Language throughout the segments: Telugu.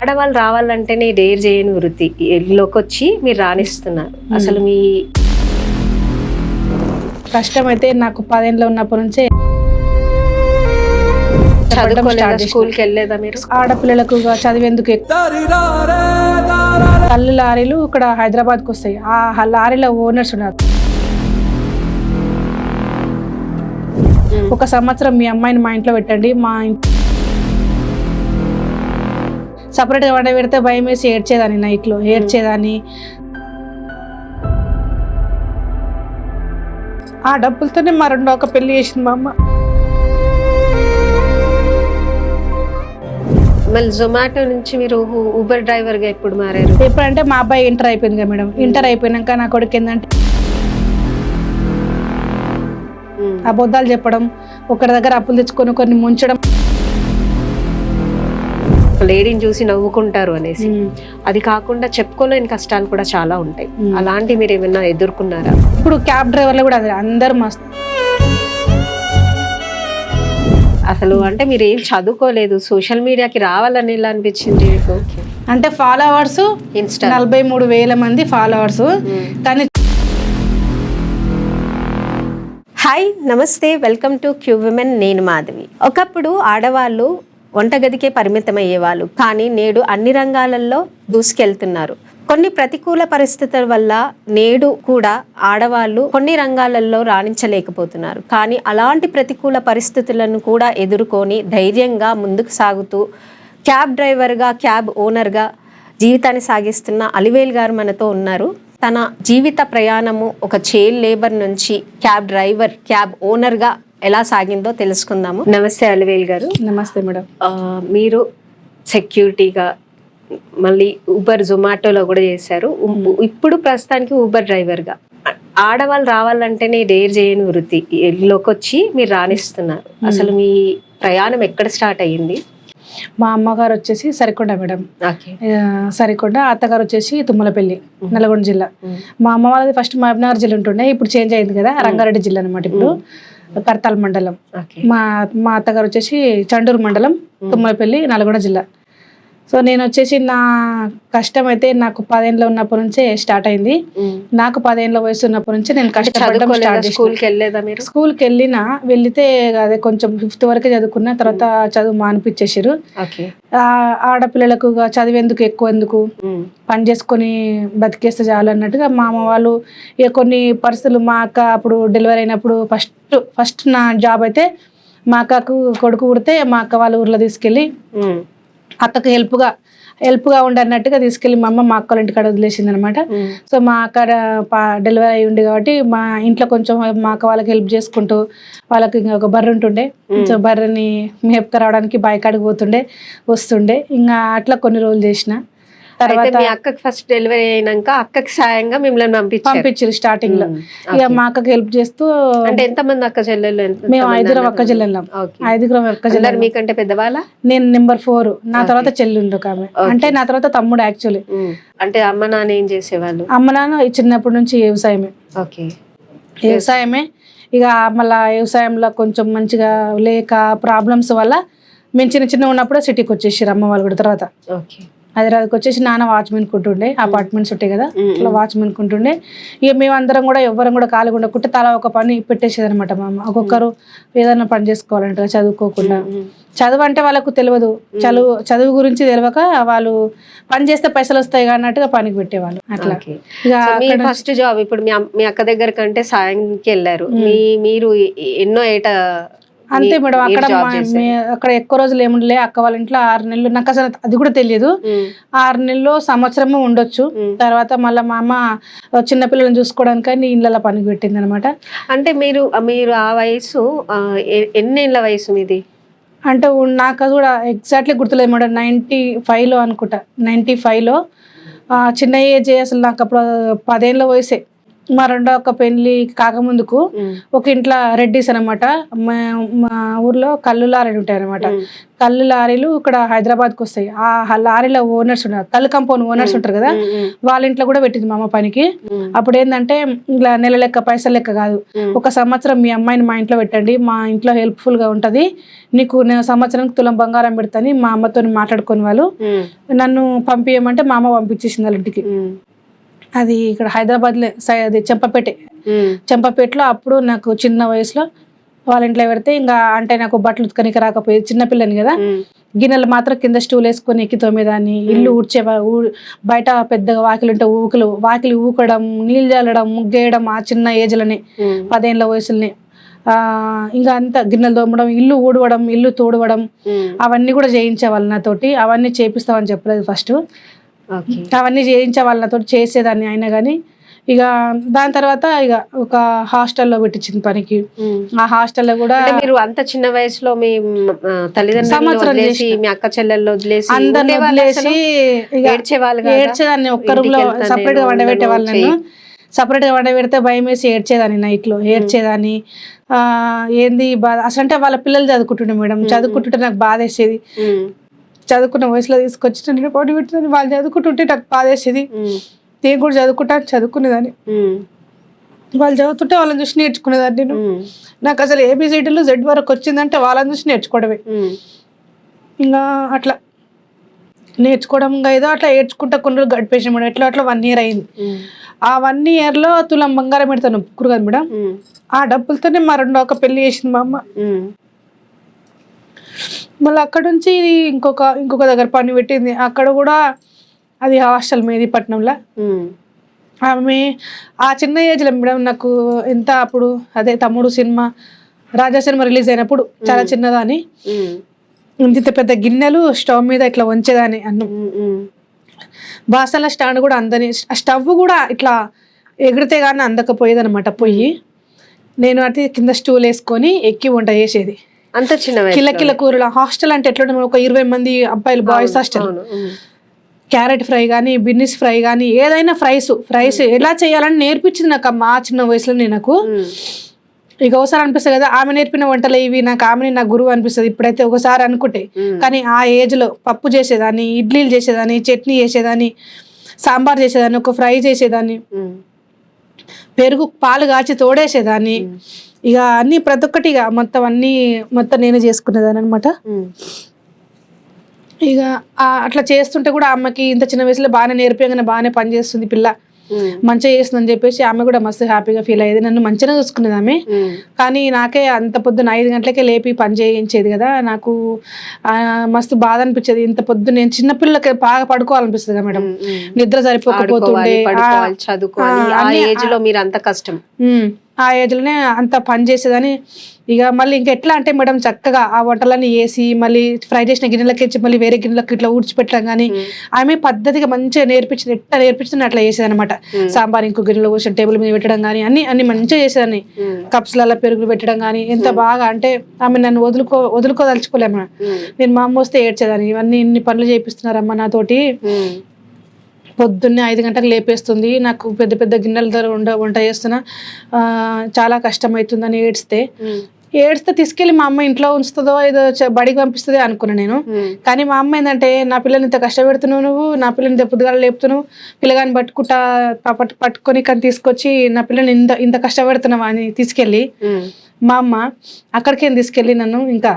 ఆడవాళ్ళు రావాలంటేనే డేర్ చేయని వృత్తి లోకి వచ్చి మీరు రాణిస్తున్నారు. అసలు మీ కష్టం అయితే నాకు 10 ఏళ్ళు ఉన్నప్పటి నుంచే చదువుకోలేదా, స్కూల్కి వెళ్ళలేదా మీరు? ఆడపిల్లలకు చదివేందుకు తల్లి లారీలు ఇక్కడ హైదరాబాద్కి వస్తాయి. ఆ లారీల ఓనర్స్ ఉన్నారు. ఒక సంవత్సరం మీ అమ్మాయిని మా ఇంట్లో పెట్టండి, మా సపరేట్గా వంట పెడితే భయం వేసి ఏడ్చేదాన్ని, నైట్లో ఏడ్చేదాన్ని. ఆ డబ్బులతోనే మా రెండో ఒక పెళ్లి చేసింది మా అమ్మ. మళ్ళీ జొమాటో నుంచి మీరు ఊబర్ డ్రైవర్గా ఎప్పుడు మారారు? ఎప్పుడంటే మా అబ్బాయి ఇంటర్ అయిపోయింది కదా మేడం. ఇంటర్ అయిపోయినాక నా కొడుకు ఏంటంటే అబద్ధాలు చెప్పడం, ఒకరి దగ్గర అప్పులు తెచ్చుకొని కొన్ని ముంచడం, లేడీని చూసి నవ్వుకుంటారు అనేసి. అది కాకుండా చెప్పుకోలేని కష్టాలు కూడా చాలా ఉంటాయి. అలాంటి మీరు ఏమైనా ఎదుర్కొన్నారా? ఇప్పుడు క్యాబ్ డ్రైవర్లు కూడా అందరు మస్తు. అసలు అంటే మీరు ఏం చదువుకోలేదు, సోషల్ మీడియాకి రావాలని ఎలా అనిపించింది మీకు? అంటే ఫాలోవర్స్ ఇన్స్టా 43,000 మంది ఫాలోవర్స్. కానీ హాయ్, నమస్తే, వెల్కమ్ టు క్యూ విమెన్. నేను మాధవి. ఒకప్పుడు ఆడవాళ్ళు వంటగదికే పరిమితం అయ్యేవాళ్ళు, కానీ నేడు అన్ని రంగాలలో దూసుకెళ్తున్నారు. కొన్ని ప్రతికూల పరిస్థితుల వల్ల నేడు కూడా ఆడవాళ్ళు కొన్ని రంగాలలో రాణించలేకపోతున్నారు. కానీ అలాంటి ప్రతికూల పరిస్థితులను కూడా ఎదుర్కొని ధైర్యంగా ముందుకు సాగుతూ క్యాబ్ డ్రైవర్గా, క్యాబ్ ఓనర్గా జీవితాన్ని సాగిస్తున్న అలివేల్ గారు మనతో ఉన్నారు. తన జీవిత ప్రయాణము ఒక చైల్డ్ లేబర్ నుంచి క్యాబ్ డ్రైవర్, క్యాబ్ ఓనర్గా ఎలా సాగిందో తెలుసుకుందాము. నమస్తే అలివేల్ గారు. నమస్తే మేడం. మీరు సెక్యూరిటీగా, మళ్ళీ ఊబర్ జొమాటోలో కూడా చేశారు. ఇప్పుడు ప్రస్తుతానికి ఊబర్ డ్రైవర్గా. ఆడవాళ్ళు రావాలంటేనే డేర్ చేయని వృత్తి లోకి వచ్చి మీరు రాణిస్తున్నారు. అసలు మీ ప్రయాణం ఎక్కడ స్టార్ట్ అయ్యింది? మా అమ్మగారు వచ్చేసి సరికొండ మేడం. సరికొండ, అత్తగారు వచ్చేసి తుమ్మలపల్లి, నల్గొండ జిల్లా. మా అమ్మ వాళ్ళది ఫస్ట్ మహబూబ్నగర్ జిల్లా ఉంటుండే, ఇప్పుడు చేంజ్ అయింది కదా, రంగారెడ్డి జిల్లా అనమాట. ఇప్పుడు కర్తాల్ మండలం. మా అత్తగారు వచ్చేసి చండూరు మండలం, తుమ్మలపల్లి, నల్గొండ జిల్లా. సో నేను వచ్చేసి నా కష్టం అయితే నాకు 10 ఏళ్ళు ఉన్నప్పటి నుంచే స్టార్ట్ అయింది. నాకు 10 ఏళ్ళ వయసు ఉన్నప్పటి నుంచి నేను కష్టపడడం స్టార్ట్ చేసిన. స్కూల్కి వెళ్ళలేదా మీరు? స్కూల్కి వెళ్తే అదే కొంచెం 5th వరకే చదువుకున్న తర్వాత చదువు మానిపించేసారు. ఆడపిల్లలకు చదివేందుకు ఎక్కువ ఎందుకు, పని చేసుకొని బతికేస్తే చాలు అన్నట్టుగా మా అమ్మ వాళ్ళు ఇక కొన్ని పరిస్థితులు. మా అక్క అప్పుడు డెలివరీ అయినప్పుడు ఫస్ట్ నా జాబ్ అయితే మా అక్కకు కొడుకు పుడితే మా అక్క వాళ్ళ ఊర్లో తీసుకెళ్ళి అక్కకు హెల్ప్గా ఉండన్నట్టుగా తీసుకెళ్ళి మా అమ్మ మా అక్క వాళ్ళ ఇంటికాడ వదిలేసింది అనమాట. సో మా అక్క డెలివరీ అయ్యి ఉండి కాబట్టి మా ఇంట్లో కొంచెం మా అక్క వాళ్ళకి హెల్ప్ చేసుకుంటూ, వాళ్ళకి ఇంకా ఒక బర్రె ఉంటుండే. సో బర్రెని మేపుకు రావడానికి బావి కాడికి పోతుండే, వస్తుండే. ఇంకా అట్లా కొన్ని రోజులు చేసిన తర్వాత మీ అక్కకి ఫస్ట్ డెలివరీ అయినాక అక్కకి సాయంగా మిమ్మల్ని పంపించారు స్టార్టింగ్ లో. ఇక మా అక్కకి హెల్ప్ చేస్తూ. అంటే ఎంతమంది అక్క చెల్లెళ్ళు? మేము 5 అక్క చెల్లెళ్ళం. 5 అక్క చెల్లెలు. మీకంటే పెద్దవాళ్ళ? నేను నెంబర్ 4. నా తర్వాత చెల్లి ఉంది ఒక ఆమె. అంటే నా తర్వాత తమ్ముడు యాక్చువల్లీ. అంటే అమ్మ నాన్న ఏం చేసేవాళ్ళు? అమ్మ నాన్న చిన్నప్పటి నుంచి వ్యవసాయమే. వ్యవసాయమే. ఇక మళ్ళా వ్యవసాయంలో కొంచెం మంచిగా లేక ప్రాబ్లమ్స్ వల్ల మేము చిన్న ఉన్నప్పుడు సిటీకి వచ్చేసారు అమ్మ వాళ్ళు కూడా. తర్వాత హైదరాబాద్కి వచ్చేసి నాన్న వాచ్మెన్ కుంటుండే, అపార్ట్మెంట్స్ ఉంటాయి కదా, అట్లా వాచ్మెన్ కుంటుండే. ఇక మేమందరం కూడా ఎవ్వరం కూడా ఖాళీగా ఉండకుంటే తలా ఒక పని పెట్టేసేది అనమాట మా అమ్మ. ఒక్కొక్కరు ఏదైనా పని చేసుకోవాలంటే చదువుకోకుండా. చదువు అంటే వాళ్ళకు తెలియదు, చదువు గురించి తెలియక వాళ్ళు పని చేస్తే పైసలు వస్తాయి అన్నట్టుగా పనికి పెట్టేవాళ్ళు. అట్లా ఫస్ట్ జాబ్. ఇప్పుడు మీ అక్క దగ్గర కంటే సాయంకి వెళ్ళారు, మీరు ఎన్నో ఏట అంతే మేడం. అక్కడ ఎక్కువ రోజులు ఏముండలే. అక్క వాళ్ళ ఇంట్లో 6 నెలలు, నాకు అసలు అది కూడా తెలియదు. 6 నెలలు, సంవత్సరము ఉండొచ్చు. తర్వాత మళ్ళీ మా అమ్మ చిన్నపిల్లలను చూసుకోవడానికి ఇళ్ళ పనికి పెట్టింది అనమాట. అంటే మీరు ఆ వయసు ఎన్నేళ్ళ వయసు మీది? అంటే నాకు కూడా ఎగ్జాక్ట్లీ గుర్తులేదు మేడం. 95లో అనుకుంటా. 95లో చిన్న ఏజ్. అసలు నాకు అప్పుడు 10 ఏళ్ళ వయసే. మా రెండో అక్క పెళ్లి కాకముందుకు ఒక ఇంట్లో రెడ్డిస్ అనమాట. మా ఊర్లో కళ్ళు లారీలు ఉంటాయి అనమాట. కళ్ళు లారీలు ఇక్కడ హైదరాబాద్కి వస్తాయి. ఆ లారీలో ఓనర్స్ ఉంటారు, కళ్ళు కంపౌండ్ ఓనర్స్ ఉంటారు కదా, వాళ్ళ ఇంట్లో కూడా పెట్టింది మా అమ్మ పనికి. అప్పుడు ఏంటంటే ఇలా నెల లెక్క పైసలు లెక్క కాదు, 1 సంవత్సరం మీ అమ్మాయిని మా ఇంట్లో పెట్టండి, మా ఇంట్లో హెల్ప్ఫుల్ గా ఉంటది, నీకు నేను సంవత్సరానికి తులం బంగారం పెడతాని మా అమ్మతో మాట్లాడుకుని వాళ్ళు నన్ను పంపించమంటే మా అమ్మ పంపించేసింది వాళ్ళ ఇంటికి. అది ఇక్కడ హైదరాబాద్ అది చెంపపేటలో. అప్పుడు నాకు చిన్న వయసులో వాళ్ళ ఇంట్లో పెడితే ఇంకా అంటే నాకు బట్టలు ఉతకనికి రాకపోయేది, చిన్నపిల్లని కదా, గిన్నెలు మాత్రం కింద స్టూల్ వేసుకొని ఎక్కి తోమేదాన్ని. ఇల్లు బయట పెద్దగా వాకిలు ఉంటే వాకిలి ఊకడం, నీళ్ళు చల్లడం, ముగ్గేయడం ఆ చిన్న ఏజ్లోనే 10 ఏళ్ళ వయసులోనే. ఇంకా అంతా గిన్నెలు తోమడం, ఇల్లు ఊడవడం, ఇల్లు తోడవడం అవన్నీ కూడా చేయించేవాళ్ళు నాతోటి. అవన్నీ చేపిస్తామని చెప్పలేదు ఫస్ట్, అవన్నీ చేయించే వాళ్ళతో చేసేదాన్ని. అయినా కానీ ఇక దాని తర్వాత ఇక ఒక హాస్టల్లో పెట్టించింది పనికి. ఆ హాస్టల్లో కూడా మీరు అంత చిన్న వయసులో మీ తల్లిదండ్రులు మీ అక్క చెల్లెళ్ళు వదిలేసి అందరిని వదిలేసి ఏడ్చేదాన్ని. ఒక్క రూమ్ లో సపరేట్ గా వండబెట్టే వాళ్ళను, సపరేట్ గా వండబెడితే భయం వేసి ఏడ్చేదాన్ని, నైట్ లో ఏడ్చేదాన్ని. ఏంది బాధ అసలు అంటే వాళ్ళ పిల్లలు చదువుకుంటుండే మేడం, చదువుకుంటుంటే నాకు బాధ వేసేది. చదువుకున్న వయసులో తీసుకొచ్చి నేను పోటీ పెట్టిందని వాళ్ళు చదువుకుంటుంటే నాకు బాధేసేది. నేను కూడా చదువుకునేదాన్ని, వాళ్ళు చదువుతుంటే వాళ్ళని చూసి నేర్చుకునేదాన్ని నేను. నాకు అసలు ABCDలు Z వరకు వచ్చిందంటే వాళ్ళని చూసి నేర్చుకోవడమే. ఇంకా అట్లా నేర్చుకోవడం ఏదో అట్లా ఏడ్చుకుంటా కొన్ని రోజులు గడిపేసాం మేడం. అట్లా 1 year అయింది. ఆ 1 yearలో తులం బంగారం పెడతాను ఒప్పుకురు కదా మేడం. ఆ డబ్బులతోనే మా రెండో ఒక పెళ్లి చేసింది మా అమ్మ. మళ్ళీ అక్కడ నుంచి ఇంకొక దగ్గర పని పెట్టింది. అక్కడ కూడా అది హాస్టల్ మెహదీపట్నంలో. ఆమె ఆ చిన్న ఏజ్లో మేడం నాకు ఎంత అప్పుడు అదే తమ్ముడు సినిమా, రాజా సినిమా రిలీజ్ అయినప్పుడు చాలా చిన్నదాని, ఇంత పెద్ద గిన్నెలు స్టవ్ మీద ఇట్లా వంచేదాన్ని అన్నం. బాసల స్టాండ్ కూడా అందని, స్టవ్ కూడా ఇట్లా ఎగిరితే కానీ అందకపోయేది అనమాట పొయ్యి. నేను అటు కింద స్టూల్ వేసుకొని ఎక్కి వంట చేసేది. అంత చిన్న కిల కూరలు. హాస్టల్ అంటే ఎట్లా ఒక 20 మంది అబ్బాయిలు, బాయ్స్ హాస్టల్. క్యారెట్ ఫ్రై కానీ, బిన్నీస్ ఫ్రై కానీ, ఏదైనా ఫ్రైస్ ఎలా చేయాలని నేర్పించింది నాకు అమ్మ ఆ చిన్న వయసులోనే. నాకు ఇక ఒకసారి అనిపిస్తుంది కదా ఆమె నేర్పిన వంటలు ఇవి, నాకు ఆమెని నా గురువు అనిపిస్తుంది ఇప్పుడైతే ఒకసారి అనుకుంటే. కానీ ఆ ఏజ్లో పప్పు చేసేదాన్ని, ఇడ్లీలు చేసేదాన్ని, చట్నీ చేసేదాన్ని, సాంబార్ చేసేదాన్ని, ఒక ఫ్రై చేసేదాన్ని, పెరుగు పాలు కాచి తోడేసేదాన్ని. ఇక అన్ని ప్రతి ఒక్కటి ఇక మొత్తం నేనే చేసుకునేదాన్ని అనమాట. ఇక అట్లా చేస్తుంటే కూడా అమ్మకి ఇంత చిన్న వయసులో బాగానే నేర్పేగానే బాగానే పని చేస్తుంది పిల్ల, మంచిగా చేస్తుందని చెప్పేసి ఆమె కూడా మస్తు హ్యాపీగా ఫీల్ అయ్యేది. నన్ను మంచిగా చూసుకునేది ఆమె. కానీ నాకే అంత పొద్దున్న 5 గంటలకే లేపి పని చేయించేది కదా, నాకు మస్తు బాధ అనిపించేది. ఇంత పొద్దున్న నేను చిన్నపిల్లలకి బాగా పడుకోవాలనిపిస్తుంది కదా మేడం, నిద్ర సరిపోకపోతుండే. ఆ ఏజ్లోనే అంత పని చేసేదని. ఇక మళ్ళీ ఇంకెట్లా అంటే మేడం చక్కగా ఆ వంటలన్నీ వేసి మళ్ళీ ఫ్రై చేసిన గిన్నెలకి ఇచ్చి మళ్ళీ వేరే గిన్నెలకి ఇట్లా ఊడ్చిపెట్టడం కానీ ఆమె పద్ధతిగా మంచిగా నేర్పించింది. ఎట్లా నేర్పించింది అట్లా చేసేది అనమాట. సాంబార్ ఇంకో గిన్నెలో కూర్చొని టేబుల్ మీద పెట్టడం కానీ అన్ని మంచిగా చేసేదాన్ని. కప్స్లలో పెరుగులు పెట్టడం కానీ ఎంత బాగా అంటే ఆమె నన్ను వదులుకోదలుచుకోలేము. నేను మా అమ్మ వస్తే ఏడ్చేదాన్ని, ఇన్ని పనులు చేపిస్తున్నారమ్మా నాతోటి, పొద్దున్నే 5 గంటలకు లేపేస్తుంది, నాకు పెద్ద పెద్ద గిన్నెలతో వంట చేస్తున్నా, చాలా కష్టమవుతుందని ఏడిస్తే తీసుకెళ్ళి మా అమ్మ ఇంట్లో ఉంచుతుందో ఏదో బడికి పంపిస్తుందో అనుకున్నా నేను. కానీ మా అమ్మ ఏంటంటే నా పిల్లని ఇంత కష్టపెడుతున్నావు నువ్వు, నా పిల్లని ఇంత పొద్దుగాల లేపుతున్నావు, పిల్లగాని పట్టుకొని కానీ తీసుకొచ్చి నా పిల్లని ఇంత కష్టపెడుతున్నావా అని తీసుకెళ్ళి మా అమ్మ అక్కడికేం తీసుకెళ్ళి నన్ను ఇంకా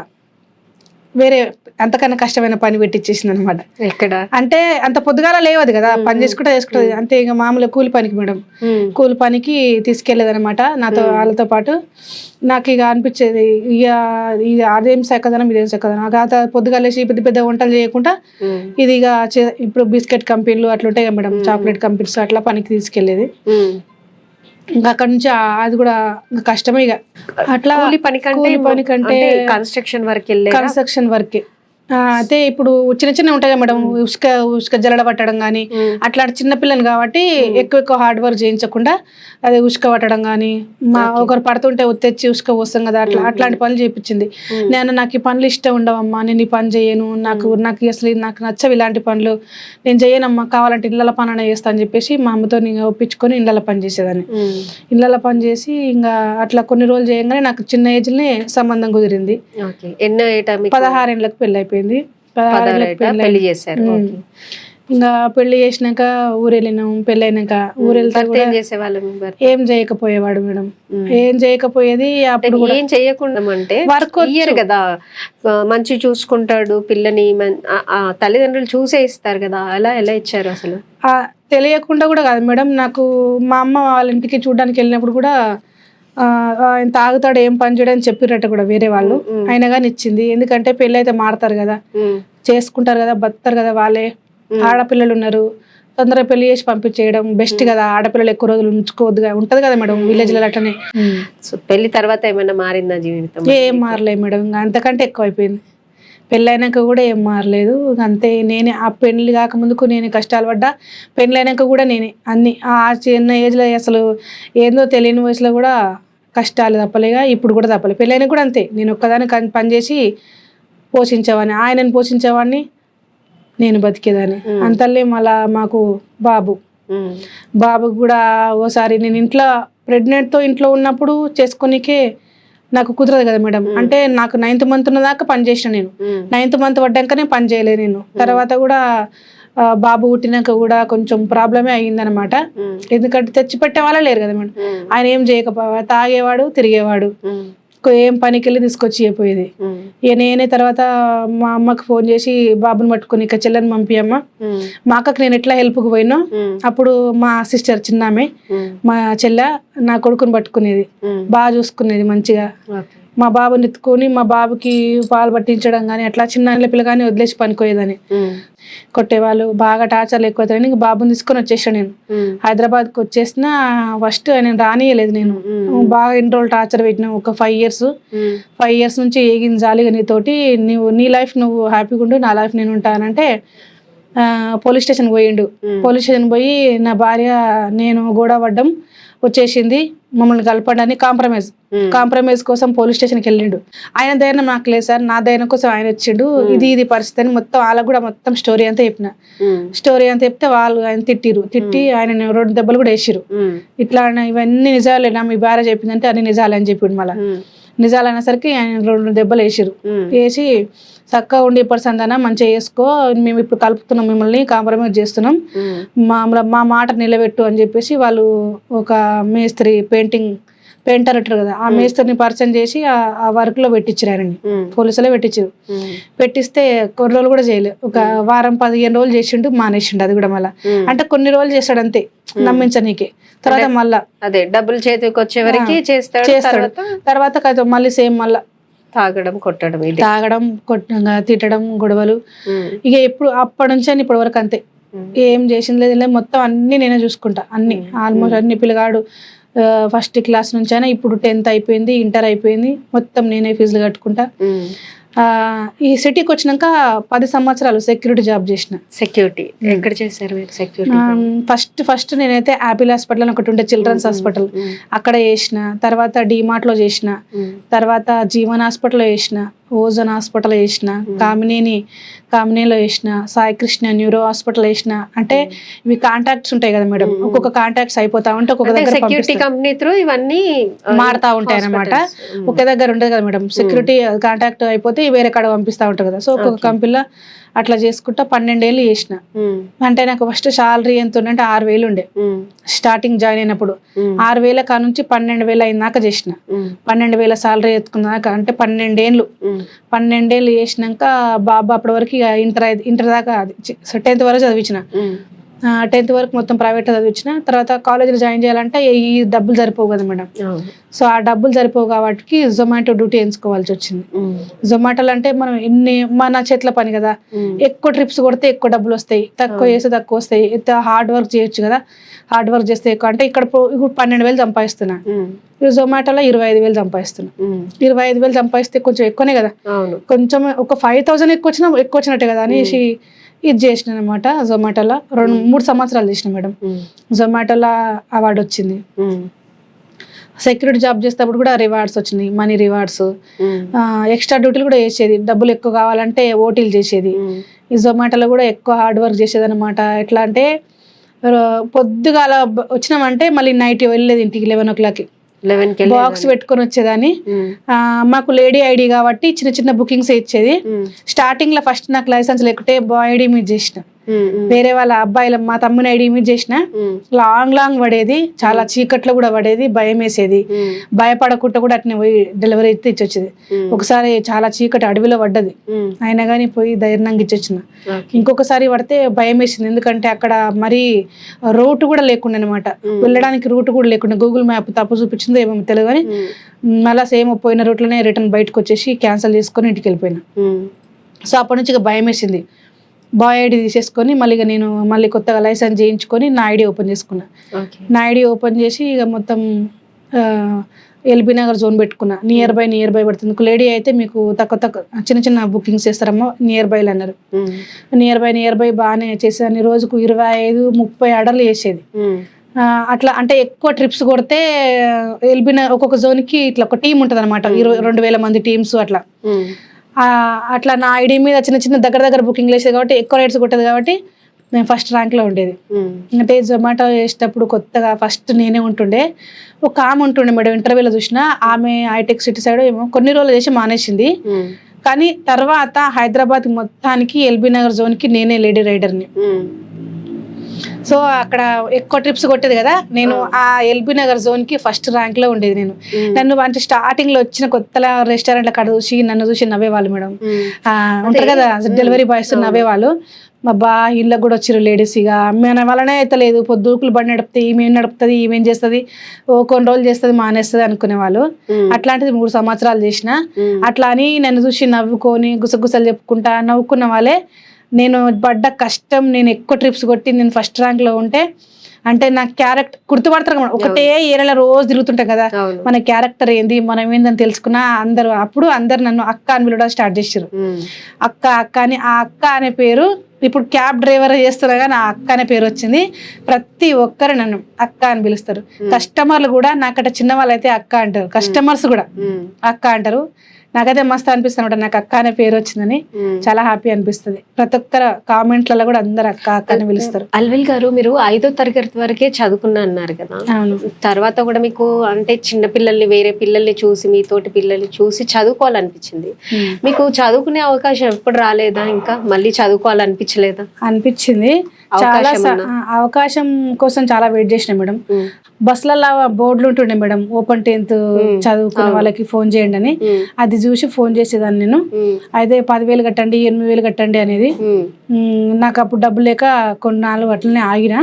వేరే అంతకన్నా కష్టమైన పని పెట్టించేసింది అనమాట. ఎక్కడ అంటే అంత పొద్దుగాల లేవదు కదా, పని చేసుకుంటుంది అంతే. ఇక మామూలుగా కూలి పనికి మేడం, కూలి పనికి తీసుకెళ్లేది అనమాట నాతో, వాళ్ళతో పాటు. నాకు ఇక అనిపించేది ఇక అదేం సక్కదనం ఇదేం సక్కదనం. నాకు పొద్దుగాల లేచి పెద్ద పెద్ద వంటలు చేయకుండా ఇది ఇక ఇప్పుడు బిస్కెట్ కంపెనీలు అట్లా ఉంటాయి కదా మేడం, చాక్లెట్ కంపెనీస్ అట్లా పనికి తీసుకెళ్లేది. ఇంకా అక్కడ నుంచి అది కూడా కష్టమే. ఇక అట్లా కూలి పని కంటే కన్స్ట్రక్షన్ వర్క్ కన్స్ట్రక్షన్ వర్క్ అయితే ఇప్పుడు చిన్న చిన్న ఉంటాయి కదా మేడం, ఉసుక జల్లడ పట్టడం కానీ అట్లాంటి చిన్న పిల్లని కాబట్టి ఎక్కువ హార్డ్ వర్క్ చేయించకుండా అది ఉసుక పట్టడం కానీ ఒకరు పడుతుంటే తెచ్చి ఉసుక పోస్తాం కదా, అట్లాంటి పనులు చేయించింది. నాకు ఈ పనులు ఇష్టం ఉండవమ్మా, నేను ఈ పని చేయను, నాకు అసలు నాకు నచ్చవు ఇలాంటి పనులు, నేను చేయనమ్మా, కావాలంటే ఇళ్ళ పని అనే చేస్తా అని చెప్పేసి మా అమ్మతో నేను ఒప్పించుకొని ఇళ్ళ పని చేసేదాన్ని. ఇళ్ళ పని చేసి ఇంకా అట్లా కొన్ని రోజులు చేయగానే నాకు చిన్న ఏజ్లోనే సంబంధం కుదిరింది. 16 ఏళ్ళకి పెళ్ళి అయిపోయింది. 16 ఏళ్ళకి పెళ్లి చేశారు. ఇంకా పెళ్లి చేసినాక ఊరు వెళ్ళినాం. పెళ్లి అయినాక ఊరు వెళ్తే ఏం చేయకపోయేవాడు మేడం, ఏం చేయకపోయేది. అప్పుడు ఏం చేయకుండా అంటే వర్క్ ఇయ్యరు కదా, మంచి చూసుకుంటాడు పిల్లని, తల్లిదండ్రులు చూసే ఇస్తారు కదా, అలా ఎలా ఇచ్చారు అసలు? తెలియకుండా కూడా కాదు మేడం, నాకు మా అమ్మ వాళ్ళ ఇంటికి చూడడానికి వెళ్ళినప్పుడు కూడా ఆయన తాగుతాడు, ఏం పని చేయడని చెప్పిరట కూడా వేరే వాళ్ళు. అయినా కానీ ఇచ్చింది. ఎందుకంటే పెళ్ళి అయితే మాడతారు కదా, చేసుకుంటారు కదా, బతారు కదా, వాళ్ళే ఆడపిల్లలు ఉన్నారు, తొందరగా పెళ్లి చేసి పంపించేయడం బెస్ట్ కదా, ఆడపిల్లలు ఎక్కువ రోజులు ఉంచుకోవద్దుగా ఉంటది కదా మేడం విలేజ్ లో అట్లనే. సో పెళ్లి తర్వాత ఏమైనా మారిందా జీవితం? ఏం మారలేదు మేడం, ఇంకా అంతకంటే ఎక్కువ అయిపోయింది. పెళ్ళైనాక కూడా ఏం మారలేదు, అంతే. నేనే ఆ పెళ్లి కాకముందుకు నేను కష్టాలు పడ్డా, పెళ్ళైనాక కూడా నేనే అన్ని. ఆ చిన్న ఏజ్లో అసలు ఏందో తెలియని వయసులో కూడా కష్టాలు తప్పలేగా, ఇప్పుడు కూడా తప్పలేదు. పెళ్ళైనా కూడా అంతే, నేను ఒక్కదాన్ని పనిచేసి పోషించేవాడిని, ఆయనను పోషించేవాడిని, నేను బతికేదాన్ని. అంతల్లే మళ్ళా మాకు బాబుకు కూడా ఓసారి నేను ఇంట్లో ప్రెగ్నెంట్తో ఇంట్లో ఉన్నప్పుడు చేసుకోనికే నాకు కుదరదు కదా మేడం. అంటే నాకు 9th month ఉన్న దాకా పని చేసిన నేను, 9th month పడ్డాకనే పని చేయలేదు నేను. తర్వాత కూడా బాబు పుట్టినాక కూడా కొంచెం ప్రాబ్లమే అయ్యిందనమాట. ఎందుకంటే తెచ్చిపెట్టే వాళ్ళే లేరు కదా మేడం. ఆయన ఏం చేయకపోయేవాడు, తాగేవాడు, తిరిగేవాడు, ఏం పనికి వెళ్ళి తీసుకొచ్చి అయిపోయేది. ఇక నేనే తర్వాత మా అమ్మకి ఫోన్ చేసి బాబుని పట్టుకుని ఇక చెల్లెని పంపియమ్మ, మా అక్కకి నేను ఎట్లా హెల్ప్కి పోయినా అప్పుడు మా సిస్టర్ చిన్నామే మా చెల్లె నా కొడుకుని పట్టుకునేది, బాగా చూసుకునేది మంచిగా. మా బాబుని ఎత్తుకొని మా బాబుకి పాలు పట్టించడం కానీ అట్లా చిన్న పిల్ల కానీ వదిలేసి పనిపోయేదని. కొట్టేవాళ్ళు, బాగా టార్చర్లు ఎక్కువ. ఇంక బాబుని తీసుకొని వచ్చేసాను నేను. హైదరాబాద్కి వచ్చేసిన ఫస్ట్ నేను రానియలేదు, నేను బాగా ఇన్ని రోజులు టార్చర్ పెట్టినా. ఒక 5 years నుంచి ఏగిన జాలిగా నీతోటి, నీ లైఫ్ నువ్వు హ్యాపీగా ఉండు, నా లైఫ్ నేను ఉంటానంటే పోలీస్ స్టేషన్కి పోయిండు. పోలీస్ స్టేషన్ పోయి నా భార్య నేను గొడవ పడ్డం, వచ్చేసింది, మమ్మల్ని కలపడని కాంప్రమైజ్ కోసం పోలీస్ స్టేషన్కి వెళ్ళిండు. ఆయన ధైర్యం నాకు లేదు సార్, నా ధైర్యం కోసం ఆయన వచ్చిండు. ఇది పరిస్థితి అని మొత్తం వాళ్ళకు కూడా మొత్తం స్టోరీ అంతా చెప్పిన. స్టోరీ అంతా చెప్తే వాళ్ళు ఆయన తిట్టి ఆయన 2 దెబ్బలు కూడా వేసిరు. ఇట్లా ఇవన్నీ నిజాలేనా మీ భార్య చెప్పిందంటే అన్ని నిజాలే అని చెప్పిండు. మళ్ళీ నిజాలు అనేసరికి ఆయన 2 దెబ్బలు వేసిరు. వేసి చక్కగా ఉండి ఇప్పుడు సందాన మంచిగా చేసుకో, మేము ఇప్పుడు కలుపుతున్నాం, మిమ్మల్ని కాంప్రమైజ్ చేస్తున్నాం, మా మాట నిలబెట్టు అని చెప్పేసి వాళ్ళు ఒక మేస్త్రి పెయింటర్ అంటారు కదా, ఆ మేస్త్రిని పరిచయం చేసి ఆ వర్క్ లో పెట్టించారు ఆయనని. పోలీసులే పెట్టించారు. పెట్టిస్తే కొన్ని రోజులు కూడా చేయలేదు, ఒక వారం 15 రోజులు చేసిండు, మానేసిండు. అది కూడా మళ్ళీ అంటే కొన్ని రోజులు చేస్తాడు అంతే నమ్మించనీకే. తర్వాత మళ్ళా అదే డబ్బులు చేతికి వచ్చే వరకు చేస్తాడు. తర్వాత మళ్ళీ సేమ్ మళ్ళా తాగడం కొట్టడం తిట్టడం గొడవలు. ఇక ఎప్పుడు అప్పటి నుంచి అని ఇప్పటి వరకు అంతే, ఏం చేసింది లేదు. మొత్తం అన్ని నేనే చూసుకుంటా, అన్ని ఆల్మోస్ట్ అన్ని. పిల్లగాడు ఫస్ట్ క్లాస్ నుంచి అయినా ఇప్పుడు 10th అయిపోయింది, ఇంటర్ అయిపోయింది, మొత్తం నేనే ఫీజులు కట్టుకుంటా. ఈ సిటీకి వచ్చినాక 10 సంవత్సరాలు సెక్యూరిటీ జాబ్ చేసిన. సెక్యూరిటీ ఎక్కడ చేశారు మీరు? సెక్యూరిటీ ఫస్ట్ నేనైతే యాపిల్ హాస్పిటల్ అని ఒకటి ఉండే, చిల్డ్రన్స్ హాస్పిటల్, అక్కడ చేసిన. తర్వాత డిమార్ట్లో చేసిన. తర్వాత జీవన్ హాస్పిటల్లో చేసిన, ఓజన్ హాస్పిటల్ చేసిన, కామినేలో చేసిన, సాయి కృష్ణ న్యూరో హాస్పిటల్ చేసిన. అంటే ఇవి కాంటాక్ట్స్ ఉంటాయి కదా మేడం, ఒక్కొక్క కాంటాక్ట్స్ అయిపోతా ఉంటే ఒక్కొక్క దగ్గర సెక్యూరిటీ కంపెనీ త్రూ ఇవన్నీ మారుతా ఉంటాయి అన్నమాట. ఒకే దగ్గర ఉండదు కదా మేడం, సెక్యూరిటీ కాంటాక్ట్ అయిపోతే వేరే కాడ పంపిస్తూ ఉంటారు కదా. సో ఒక్కొక్క కంపెనీలో అట్లా చేసుకుంటా 12 ఏళ్ళు చేసిన. అంటే నాకు ఫస్ట్ శాలరీ ఎంత ఉండే 6,000 ఉండే స్టార్టింగ్ జాయిన్ అయినప్పుడు. 6,000 కా నుంచి 12,000 అయినాక చేసిన. 12,000 శాలరీ ఎత్తుకున్నాక అంటే 12 ఏళ్ళు చేసినాక బాబా అప్పటి వరకు ఇంటర్ దాకా 10th వరకు చదివించిన. 10th వరకు మొత్తం ప్రైవేట్ చదివించిన. తర్వాత కాలేజీలో జాయిన్ చేయాలంటే ఈ డబ్బులు సరిపోవు కదా మేడం. సో ఆ డబ్బులు సరిపోవు కాబట్టి జొమాటో డ్యూటీ ఎంచుకోవాల్సి వచ్చింది. జొమాటోలు అంటే మనం మన చేతుల పని కదా, ఎక్కువ ట్రిప్స్ కొడితే ఎక్కువ డబ్బులు వస్తాయి, తక్కువ చేస్తే తక్కువ వస్తాయి, హార్డ్ వర్క్ చేయొచ్చు కదా, హార్డ్ వర్క్ చేస్తే ఎక్కువ. అంటే ఇక్కడ ఇప్పుడు 12,000 సంపాదిస్తున్నా, జొమాటోలో 25,000 సంపాదిస్తున్నా. 25,000 సంపాదిస్తే కొంచెం ఎక్కువనే కదా, కొంచెం ఒక 5,000 ఎక్కువ వచ్చినట్టే కదా అనేసి ఇది చేసిన అనమాట. జొమాటోలో 2-3 సంవత్సరాలు చేసిన మేడం. జొమాటోలో అవార్డు వచ్చింది. సెక్యూరిటీ జాబ్ చేసేటప్పుడు కూడా రివార్డ్స్ వచ్చినాయి, మనీ రివార్డ్స్. ఎక్స్ట్రా డ్యూటీలు కూడా చేసేది, డబ్బులు ఎక్కువ కావాలంటే ఓటీలు చేసేది. ఈ జొమాటోలో కూడా ఎక్కువ హార్డ్ వర్క్ చేసేది అనమాట. ఎట్లా అంటే పొద్దుగాల వచ్చినామంటే మళ్ళీ నైట్ వెళ్ళేది ఇంటికి 11 o'clock. బాక్స్ పెట్టుకొని వచ్చేదాన్ని. మాకు లేడీ ఐడి కాబట్టి చిన్న చిన్న బుకింగ్స్ ఇచ్చేది. స్టార్టింగ్ లో ఫస్ట్ నాకు లైసెన్స్ లేకుంటే బాయ్ ఐడి మీద చేసిన, వేరే వాళ్ళ అబ్బాయిల మా తమ్ముని ఐడి మీద చేసిన. లాంగ్ పడేది, చాలా చీకట్లో కూడా పడేది, భయం వేసేది. భయపడకుండా కూడా అట్నే పోయి డెలివరీ అయితే ఇచ్చొచ్చేది. ఒకసారి చాలా చీకటి అడవిలో పడ్డది, అయినా కానీ పోయి ధైర్యంగా ఇచ్చొచ్చిన. ఇంకొకసారి పడితే భయం వేసింది, ఎందుకంటే అక్కడ మరీ రూట్ కూడా లేకుండా అనమాట, వెళ్ళడానికి రూట్ కూడా లేకుండా. గూగుల్ మ్యాప్ తప్పు చూపించిందో ఏమో తెలియదు కానీ మళ్ళీ సేమ్ పోయిన రూట్లోనే రిటర్న్ బయటకు వచ్చేసి క్యాన్సిల్ చేసుకొని ఇంటికి వెళ్ళిపోయినా. సో అప్పటి నుంచి ఇక భయం వేసింది. బాయ్ ఐడి తీసేసుకొని నేను మళ్ళీ కొత్తగా లైసెన్స్ చేయించుకొని నా ఐడి ఓపెన్ చేసుకున్నా. నా ఐడి ఓపెన్ చేసి ఇక మొత్తం ఎల్బీ నగర్ జోన్ పెట్టుకున్నా. నియర్ బై పడుతుంది. లేడీ అయితే మీకు తక్కువ చిన్న బుకింగ్స్ చేస్తారమ్మా, నియర్ బైలు అన్నారు. నియర్ బై బాగానే చేసేదాన్ని. రోజుకు 25-30 ఆర్డర్లు చేసేది. అట్లా అంటే ఎక్కువ ట్రిప్స్ కొడితే ఎల్బీ ఒక్కొక్క జోన్కి ఇట్లా ఒక టీం ఉంటుంది అనమాట, 2,000 మంది టీమ్స్ అట్లా. అట్లా నా ఐడి మీద చిన్న దగ్గర బుకింగ్ వేసేది కాబట్టి ఎక్కువ రేట్స్ కొట్టేది కాబట్టి నేను ఫస్ట్ ర్యాంక్లో ఉండేది. అంటే జొమాటో చేసేటప్పుడు కొత్తగా ఫస్ట్ నేనే ఉంటుండే. ఒక ఆమె ఉంటుండే మేడం, ఇంటర్వ్యూలో చూసిన ఆమె హైటెక్ సిటీ సైడ్ ఏమో కొన్ని రోజులు చేసి మానేసింది. కానీ తర్వాత హైదరాబాద్ మొత్తానికి ఎల్బీ నగర్ జోన్కి నేనే లేడీ రైడర్ని. సో అక్కడ ఎక్కువ ట్రిప్స్ కొట్టేది కదా, నేను ఆ ఎల్బీ నగర్ జోన్కి ఫస్ట్ ర్యాంక్లో ఉండేది. నన్ను అంటే స్టార్టింగ్లో వచ్చిన కొత్తల రెస్టారెంట్ల కాడ చూసి నన్ను చూసి నవ్వేవాళ్ళు మేడం. ఉంటారు కదా డెలివరీ బాయ్స్, నవ్వేవాళ్ళు. మా ఇళ్ళకి కూడా వచ్చారు లేడీస్. ఇక మన వల్లనే అయితే లేదు, పొద్దుకులు బండి నడుపుతుంది, ఈమెం నడుపుతుంది, ఈమెం చేస్తుంది, కొన్ని రోజులు చేస్తుంది మానేస్తుంది అనుకునేవాళ్ళు. అట్లాంటిది 3 సంవత్సరాలు చేసిన. అట్లా అని నన్ను చూసి నవ్వుకొని గుసగుసలు చెప్పుకుంటా నవ్వుకున్న వాళ్ళే. నేను పడ్డ కష్టం, నేను ఎక్కువ ట్రిప్స్ కొట్టి నేను ఫస్ట్ ర్యాంక్లో ఉంటే అంటే నా క్యారెక్టర్ గుర్తుపడతారు కదా, ఒకటే ఏరియాలో రోజు తిరుగుతుంటాం కదా, మన క్యారెక్టర్ ఏంది మనం ఏందని తెలుసుకున్నా అప్పుడు అందరు నన్ను అక్క అని పిలవడం స్టార్ట్ చేశారు. అక్క అని. ఆ అక్క అనే పేరు ఇప్పుడు క్యాబ్ డ్రైవర్ చేస్తున్నా కానీ ఆ అక్క అనే పేరు వచ్చింది. ప్రతి ఒక్కరు నన్ను అక్క అని పిలుస్తారు. కస్టమర్లు కూడా నాకట చిన్న వాళ్ళు అయితే అక్క అంటారు, కస్టమర్స్ కూడా అక్క అంటారు. నాకైతే మస్తు అనిపిస్తుంది, నాకు అక్క అనే పేరు వచ్చిందని చాలా హ్యాపీ అనిపిస్తుంది. ప్రతి ఒక్కరు కామెంట్లలో కూడా అందరు అక్క అని పిలుస్తారు. అల్విల్ గారు, మీరు 5వ తరగతి వరకే చదువుకున్నా అన్నారు కదా, తర్వాత కూడా మీకు అంటే చిన్న పిల్లల్ని, వేరే పిల్లల్ని చూసి, మీతోటి పిల్లల్ని చూసి చదువుకోవాలనిపించింది. మీకు చదువుకునే అవకాశం ఎప్పుడు రాలేదా? ఇంకా మళ్ళీ చదువుకోవాలనిపించలేదా? అనిపించింది. చాలా అవకాశం కోసం చాలా వెయిట్ చేసిన మేడం. బస్సులలో బోర్డులు ఉంటుండే మేడం, ఓపెన్ 10th చదువుకునే వాళ్ళకి ఫోన్ చేయండి అని. అది చూసి ఫోన్ చేసేదాన్ని నేను. అయితే 10,000 కట్టండి, 8,000 కట్టండి అనేది. నాకు అప్పుడు డబ్బు లేక కొన్నాళ్ళు అట్లనే ఆగిన.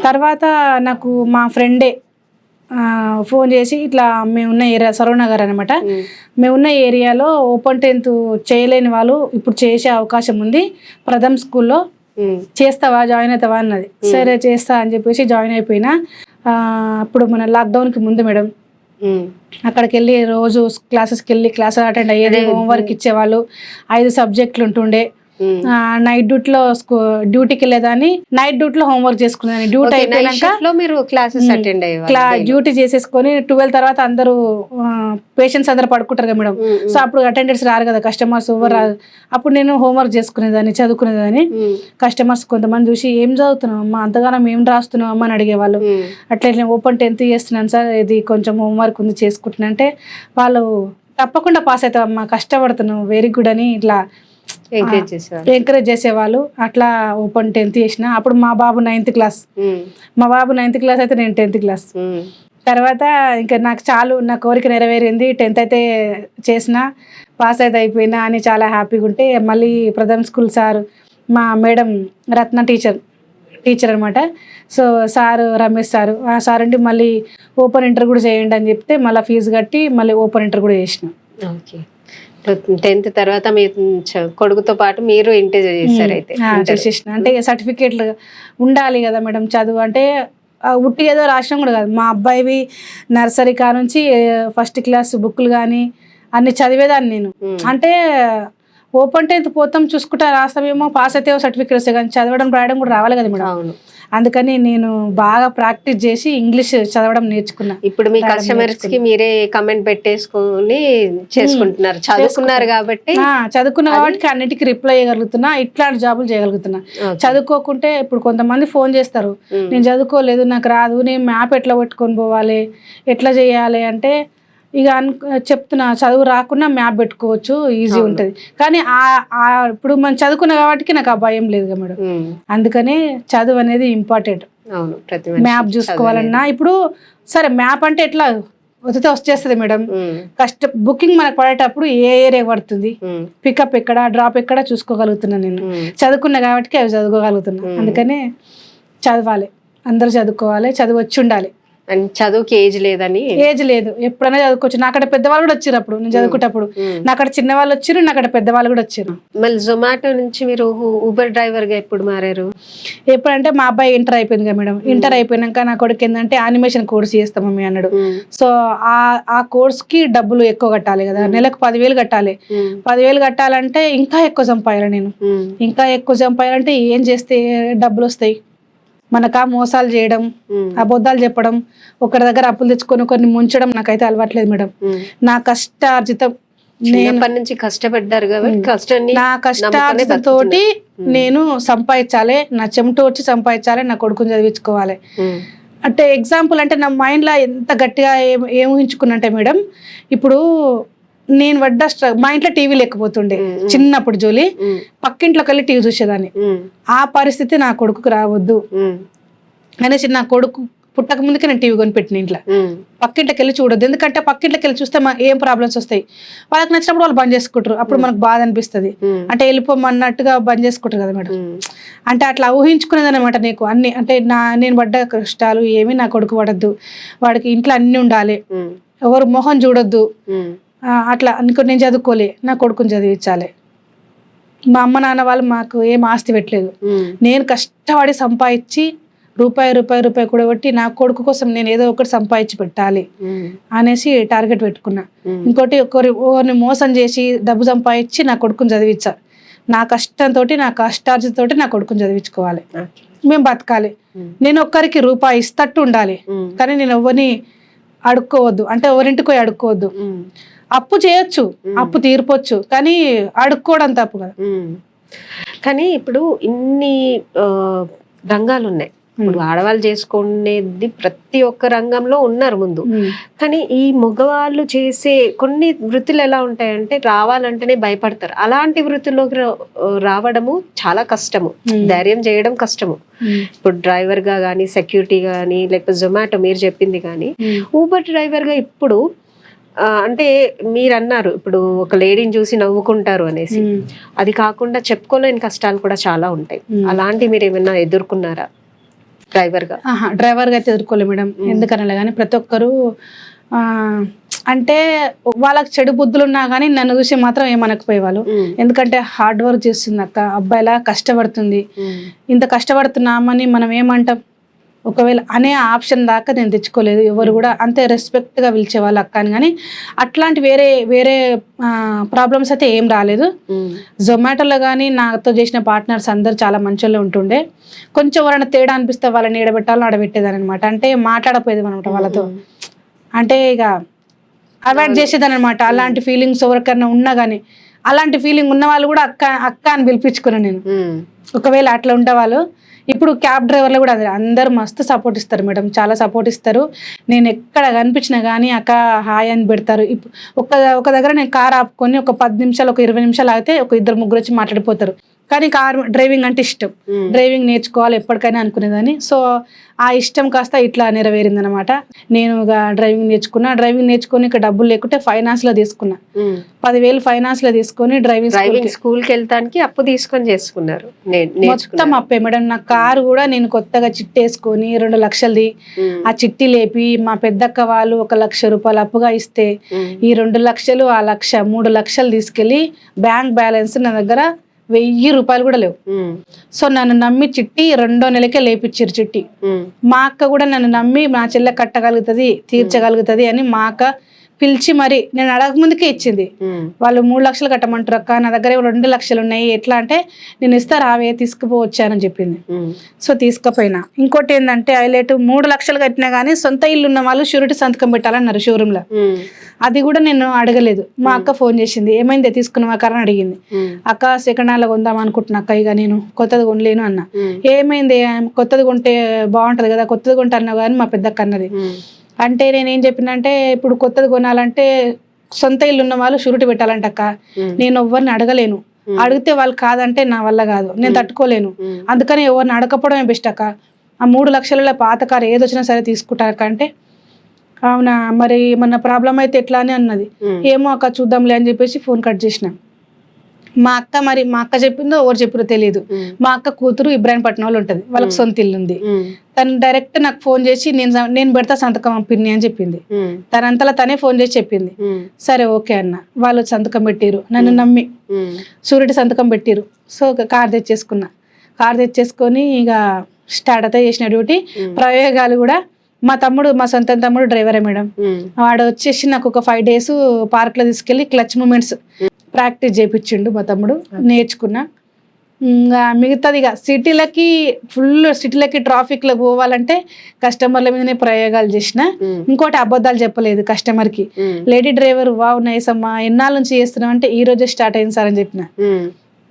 తర్వాత నాకు మా ఫ్రెండే ఫోన్ చేసి ఇట్లా మేమున్న ఏరియా సరవనగర్ అనమాట, మేమున్న ఏరియాలో ఓపెన్ 10th చేయలేని వాళ్ళు ఇప్పుడు చేసే అవకాశం ఉంది, ప్రథమ్ స్కూల్లో చేస్తావా, జాయిన్ అవుతావా అన్నది. సరే చేస్తా అని చెప్పేసి జాయిన్ అయిపోయినా. అప్పుడు మన లాక్డౌన్కి ముందు మేడం అక్కడికి వెళ్ళి రోజు క్లాసెస్కి వెళ్ళి క్లాస్ అటెండ్ అయ్యేది. హోంవర్క్ ఇచ్చేవాళ్ళు, 5 సబ్జెక్టులు ఉంటుండే. నైట్ డ్యూటీకి వెళ్ళేదాన్ని, నైట్ డ్యూటీలో హోంవర్క్ చేసుకునేదాన్ని. డ్యూటీ అయిపోయినాక డ్యూటీ చేసేసుకొని 12 తర్వాత అందరూ పేషెంట్స్ అందరు పడుకుంటారు కదా మేడం. సో అప్పుడు అటెండెన్స్ రారు కదా, కస్టమర్స్ ఎవరు రాదు. అప్పుడు నేను హోంవర్క్ చేసుకునేదాన్ని, చదువుకునేదాన్ని. కస్టమర్స్ కొంతమంది చూసి ఏం చదువుతున్నావు అమ్మా, అంతగానం ఏం రాస్తున్నావు అమ్మ అని అడిగేవాళ్ళు. అట్లా నేను ఓపెన్ 10th చేస్తున్నాను సార్, ఇది కొంచెం హోంవర్క్ ఉంది చేసుకుంటున్నా అంటే వాళ్ళు తప్పకుండా పాస్ అవుతావు అమ్మా, కష్టపడుతున్నావు, వెరీ గుడ్ అని ఇట్లా ఎంకరేజ్ చేసేవాళ్ళు. అట్లా ఓపెన్ 10th చేసిన. అప్పుడు మా బాబు 9th క్లాస్, మా బాబు 9th క్లాస్ అయితే నేను 10th క్లాస్. తర్వాత ఇంకా నాకు చాలు, నా కోరిక నెరవేరింది, 10th అయితే చేసిన, పాస్ అయితే అయిపోయినా అని చాలా హ్యాపీగా ఉంటే మళ్ళీ ప్రథమ్ స్కూల్ సార్, మా మేడం రత్న టీచర్ టీచర్ అనమాట. సో సారు రమేష్ సారు, ఆ సార్ అంటే మళ్ళీ ఓపెన్ ఇంటర్ కూడా చేయండి అని చెప్తే మళ్ళీ ఫీజు కట్టి మళ్ళీ ఓపెన్ ఇంటర్ కూడా చేసినాం. ఓకే. 10th తర్వాత మీ కొడుకుతో పాటు మీరు ఇంటర్ చేశారు అయితే? చేసేసిన. అంటే సర్టిఫికేట్లు ఉండాలి కదా మేడం. చదువు అంటే ఉట్టి ఏదో రాసినా కూడా కాదు. మా అబ్బాయివి నర్సరీ కా నుంచి 1st క్లాస్ బుక్లు కానీ అన్ని చదివేదాన్ని నేను. అంటే ఓపెన్ 10th పోతాం చూసుకుంటా రాస్తామేమో, పాస్ అయితే సర్టిఫికేట్ వస్తాయి, కానీ చదవడం రాయడం కూడా రావాలి కదా మేడం. అవును. అందుకని నేను బాగా ప్రాక్టీస్ చేసి ఇంగ్లీష్ చదవడం నేర్చుకున్నా. ఇప్పుడు మీ కస్టమర్స్ కి మీరే కమెంట్ పెట్టేసుకొని చేసుకుంటున్నారు, చదువుకున్నారు కాబట్టి. చదువుకున్న కాబట్టి అన్నిటికీ రిప్లై చేయగలుగుతున్నా, ఇట్లాంటి జాబులు చేయగలుగుతున్నా. చదువుకోకుంటే ఇప్పుడు కొంతమంది ఫోన్ చేస్తారు, నేను చదువుకోలేదు, నాకు రాదు, నేను మ్యాప్ ఎట్లా పెట్టుకొని పోవాలి, ఎట్లా చేయాలి అంటే ఇక చెప్తున్నా, చదువు రాకుండా మ్యాప్ పెట్టుకోవచ్చు, ఈజీ ఉంటుంది. కానీ ఇప్పుడు మనం చదువుకున్నా కాబట్టి నాకు ఆ భయం లేదు మేడం. అందుకనే చదువు అనేది ఇంపార్టెంట్. మ్యాప్ చూసుకోవాలన్నా ఇప్పుడు సరే మ్యాప్ అంటే ఎట్లా వచ్చేస్తుంది మేడం. బుకింగ్ మనకు పడేటప్పుడు ఏ ఏరియా పడుతుంది, పికప్ ఎక్కడ, డ్రాప్ ఎక్కడ చూసుకోగలుగుతున్నా. నేను చదువుకున్నా కాబట్టి అవి చదువుకోగలుగుతున్నా. అందుకనే చదవాలి, అందరూ చదువుకోవాలి, చదువు వచ్చి ఉండాలి. అండ్ చదువుకి ఏజ్ లేదని? ఏజ్ లేదు, ఎప్పుడైనా చదువుకోవచ్చు. నాకడ పెద్దవాళ్ళు కూడా వచ్చారు అప్పుడు నేను చదువుకునేటప్పుడు. నాకడ చిన్న వాళ్ళు వచ్చారు, నాకడ పెద్దవాళ్ళు కూడా వచ్చారు. మళ్ళీ జొమాటో నుంచి మీరు ఊబర్ డ్రైవర్ గా ఎప్పుడు మారారు? ఎప్పుడంటే మా అబ్బాయి ఇంటర్ అయిపోయింది కదా మేడం. ఇంటర్ అయిపోయినాక నా కొడుకు ఏంటంటే యానిమేషన్ కోర్స్ చేస్తాం మమ్మీ అన్నాడు. సో ఆ కోర్స్ కి డబ్బులు ఎక్కువ కట్టాలి కదా, నెలకు 10,000 కట్టాలి. 10,000 కట్టాలంటే ఇంకా ఎక్కువ సంపాయాలి నేను. ఇంకా ఎక్కువ సంపాయాలంటే ఏం చేస్తే డబ్బులు వస్తాయి? మనకా మోసాలు చేయడం, అబద్ధాలు చెప్పడం, ఒకరి దగ్గర అప్పులు తెచ్చుకొని కొన్ని ముంచడం నాకైతే అలవాట్లేదు మేడం. నా కష్టార్జితం, నుంచి కష్టపడ్డారు కాబట్టి నా కష్టార్జితంతో నేను సంపాదించాలి, నా చెమట వచ్చి సంపాదించాలి, నా కొడుకుని చదివించుకోవాలి. అంటే ఎగ్జాంపుల్ అంటే నా మైండ్లో ఎంత గట్టిగా ఏం ఊహించుకున్నంటే మేడం, ఇప్పుడు నేను మా ఇంట్లో టీవీ లేకపోతుండే చిన్నప్పుడు జోలి, పక్కింట్లోకి వెళ్ళి టీవీ చూసేదాన్ని. ఆ పరిస్థితి నా కొడుకుకి రావద్దు అనేసి నా కొడుకు పుట్టక ముందుకే నేను టీవీ కొనిపెట్టిన ఇంట్లో. పక్కింట్లోకి వెళ్ళి చూడొద్దు, ఎందుకంటే పక్కింట్లోకి వెళ్ళి చూస్తే ఏం ప్రాబ్లమ్స్ వస్తాయి, వాళ్ళకి నచ్చినప్పుడు వాళ్ళు బంద్ చేసుకుంటారు, అప్పుడు మనకు బాధ అనిపిస్తుంది. అంటే వెళ్ళిపోమన్నట్టుగా బంద్ చేసుకుంటారు కదా మేడం. అంటే అట్లా ఊహించుకునేది అనమాట నీకు అన్ని. అంటే నేను పడ్డ కష్టాలు ఏమి నా కొడుకు పడద్దు, వాడికి ఇంట్లో అన్ని ఉండాలి, ఎవరు మొహం చూడొద్దు, అట్లా అనుకో. నేను చదువుకోలే, నా కొడుకుని చదివించాలి. మా అమ్మ నాన్న వాళ్ళు మాకు ఏం ఆస్తి పెట్టలేదు, నేను కష్టపడి సంపాదించి రూపాయి కూడా పెట్టి నా కొడుకు కోసం నేను ఏదో ఒకటి సంపాదించి పెట్టాలి అనేసి టార్గెట్ పెట్టుకున్నా. ఇంకోటి ఒకరిని మోసం చేసి డబ్బు సంపాదించి నా కొడుకుని చదివించా. నా కష్టంతో, నా కష్టార్జితతో నా కొడుకుని చదివించుకోవాలి, మేము బతకాలి. నేను ఒక్కరికి రూపాయి ఇస్తట్టు ఉండాలి, కానీ నేను ఎవరిని అడుక్కోవద్దు, అంటే ఎవరింటికి పోయి అడుక్కోవద్దు. అప్పు చేయొచ్చు, అప్పు తీర్పొచ్చు, కానీ అడుక్కోవడం తప్పు కదా. కానీ ఇప్పుడు ఇన్ని రంగాలు ఉన్నాయి, ఇప్పుడు ఆడవాళ్ళు చేసుకునేది ప్రతి ఒక్క రంగంలో ఉన్నారు ముందు. కానీ ఈ మగవాళ్ళు చేసే కొన్ని వృత్తులు ఎలా ఉంటాయంటే రావాలంటేనే భయపడతారు. అలాంటి వృత్తుల్లోకి రావడము చాలా కష్టము, ధైర్యం చేయడం కష్టము. ఇప్పుడు డ్రైవర్ గా కానీ, సెక్యూరిటీగా కానీ, లేకపోతే జొమాటో మీరు చెప్పింది కానీ, ఊబర్ డ్రైవర్ గా ఇప్పుడు అంటే మీరు అన్నారు ఇప్పుడు ఒక లేడీని చూసి నవ్వుకుంటారు అనేసి, అది కాకుండా చెప్పుకోలేని కష్టాలు కూడా చాలా ఉంటాయి. అలాంటి మీరు ఏమైనా ఎదుర్కొన్నారా డ్రైవర్ గా? అయితే ఎదుర్కోలే మేడం. ఎందుకనలే కానీ ప్రతి ఒక్కరు అంటే వాళ్ళకి చెడు బుద్ధులు ఉన్నా కానీ నన్ను చూసి మాత్రం ఏమనకపోయేవాళ్ళు. ఎందుకంటే హార్డ్ వర్క్ చేస్తుంది అక్క, అబ్బాయిలా కష్టపడుతుంది, ఇంత కష్టపడుతున్నామని మనం ఏమంటాం? ఒకవేళ అనే ఆప్షన్ దాకా నేను తెచ్చుకోలేదు. ఎవరు కూడా అంతే రెస్పెక్ట్గా పిలిచేవాళ్ళు అక్క అని. కానీ అట్లాంటి వేరే ప్రాబ్లమ్స్ అయితే ఏం రాలేదు. జొమాటోలో కానీ నాతో చేసిన పార్ట్నర్స్ అందరు చాలా మంచోళ్ళే ఉంటుండే. కొంచెం ఎవరైనా తేడా అనిపిస్తే వాళ్ళని ఏడబెట్టాలని ఆడబెట్టేదాని అనమాట. అంటే మాట్లాడపోయేది అనమాట వాళ్ళతో, అంటే ఇక అవాయిడ్ చేసేదాని అనమాట. అలాంటి ఫీలింగ్స్ ఎవరికైనా ఉన్నా కానీ, అలాంటి ఫీలింగ్ ఉన్న వాళ్ళు కూడా అక్క అని పిలిపించుకున్నాను నేను. ఒకవేళ అట్లా ఉండేవాళ్ళు. ఇప్పుడు క్యాబ్ డ్రైవర్లు కూడా అదే, అందరు మస్తు సపోర్ట్ ఇస్తారు మేడం, చాలా సపోర్ట్ ఇస్తారు. నేను ఎక్కడ కనిపించినా కానీ అక్క హాయ్ అని పెడతారు. ఒక దగ్గర నేను కార్ ఆపుకొని ఒక 10 నిమిషాలు, ఒక 20 నిమిషాలు ఆగితే ఒక 2-3 వచ్చి మాట్లాడిపోతారు. కానీ కార్ డ్రైవింగ్ అంటే ఇష్టం, డ్రైవింగ్ నేర్చుకోవాలి ఎప్పటికైనా అనుకునేదాన్ని. సో ఆ ఇష్టం కాస్త ఇట్లా నెరవేరింది అనమాట. నేను ఇక డ్రైవింగ్ నేర్చుకొని ఇక డబ్బులు లేకుంటే ఫైనాన్స్ లో తీసుకున్నా. 10,000 ఫైనాన్స్ లో తీసుకొని డ్రైవింగ్ స్కూల్కి వెళ్తానికి అప్పు తీసుకొని చేసుకున్నారు. మొత్తం అప్పే మేడం. నా కారు కూడా నేను కొత్తగా చిట్టి వేసుకొని 2 లక్షలది ఆ చిట్టి లేపి మా పెద్దక్క వాళ్ళు 1 లక్ష రూపాయలు అప్పుగా ఇస్తే ఈ 2 లక్షలు ఆ లక్ష 3 లక్షలు తీసుకెళ్లి బ్యాంక్ బ్యాలెన్స్ నా దగ్గర 1000 రూపాయలు కూడా లేవు. సో నన్ను నమ్మి చిట్టి 2వ నెలకే లేపిచ్చారు చిట్టి. మా అక్క కూడా నన్ను నమ్మి మా చెల్లె కట్టగలుగుతుంది తీర్చగలుగుతుంది అని మా అక్క పిలిచి మరి నేను అడగక ముందుకే ఇచ్చింది. వాళ్ళు 3 లక్షలు కట్టమంటారు అక్క, నా దగ్గర 2 లక్షలు ఉన్నాయి, ఎట్లా అంటే నేను ఇస్తా రావే తీసుకుపోవచ్చానని చెప్పింది. సో తీసుకుపోయినా. ఇంకోటి ఏంటంటే హైలైట్ 3 లక్షలు కట్టినా కానీ సొంత ఇల్లు ఉన్న వాళ్ళు షూరిటీ సంతకం పెట్టాలన్నారు షోరూమ్ లో. అది కూడా నేను అడగలేదు. మా అక్క ఫోన్ చేసింది, ఏమైంది తీసుకున్నావా కార్ అని అడిగింది. అక్క సెకండ్ హ్యాండ్ లో కొందాం అనుకుంటున్నా అక్క, ఇక నేను కొత్తది కొనలేను అన్న. ఏమైంది కొత్తది కొంటే బాగుంటది కదా, కొత్తది కొంటే అన్నావు కానీ మా పెద్దక్క అన్నది. అంటే నేనేం చెప్పినంటే ఇప్పుడు కొత్తది కొనాలంటే సొంత ఇల్లు ఉన్న వాళ్ళు షూరిటీ పెట్టాలంట అక్క, నేను ఎవరిని అడగలేను, అడిగితే వాళ్ళు కాదంటే నా వల్ల కాదు, నేను తట్టుకోలేను, అందుకని ఎవరిని అడగకపోవడమే బెస్ట్ అక్క. ఆ 3 లక్షలలో పాత కారు ఏదొచ్చినా సరే తీసుకుంటారు అంటే అవునా మరి మన ప్రాబ్లం అయితే ఎట్లా అని అన్నది. ఏమో అక్క చూద్దాంలే అని చెప్పేసి ఫోన్ కట్ చేసిన. మా అక్క చెప్పిందో ఎవరు చెప్పారో తెలియదు. మా అక్క కూతురు ఇబ్రాహీంపట్నంలో ఉంటది, వాళ్ళకి సొంత ఇల్లు ఉంది. తను డైరెక్ట్ నాకు ఫోన్ చేసి నేను పెడతా సంతకం పిన్ని అని చెప్పింది. తనంతలా తనే ఫోన్ చేసి చెప్పింది. సరే ఓకే అన్న. వాళ్ళు సంతకం పెట్టిరు, నన్ను నమ్మి షూరిటీ సంతకం పెట్టిరు. సో కార్ తెచ్చేసుకొని ఇక స్టార్ట్ అయితే చేసిన డ్యూటీ. ప్రయోగాలు కూడా మా సొంత తమ్ముడు డ్రైవరే మేడం. వాడు వచ్చేసి నాకు ఒక 5 days పార్క్ లో తీసుకెళ్లి క్లచ్ మూమెంట్స్ ప్రాక్టీస్ చేయించిండు మా తమ్ముడు, నేర్చుకున్నా. ఇంకా మిగతాది ఇక సిటీలకి ట్రాఫిక్ లో పోవాలంటే కస్టమర్ల మీదనే ప్రయోగాలు చేసిన. ఇంకోటి అబద్ధాలు చెప్పలేదు కస్టమర్ కి. లేడీ డ్రైవర్ వావ్ నైస్ అమ్మా, ఎన్నాళ్ళ నుంచి చేస్తున్నాం అంటే ఈ రోజే స్టార్ట్ అయింది సార్ అని చెప్పిన.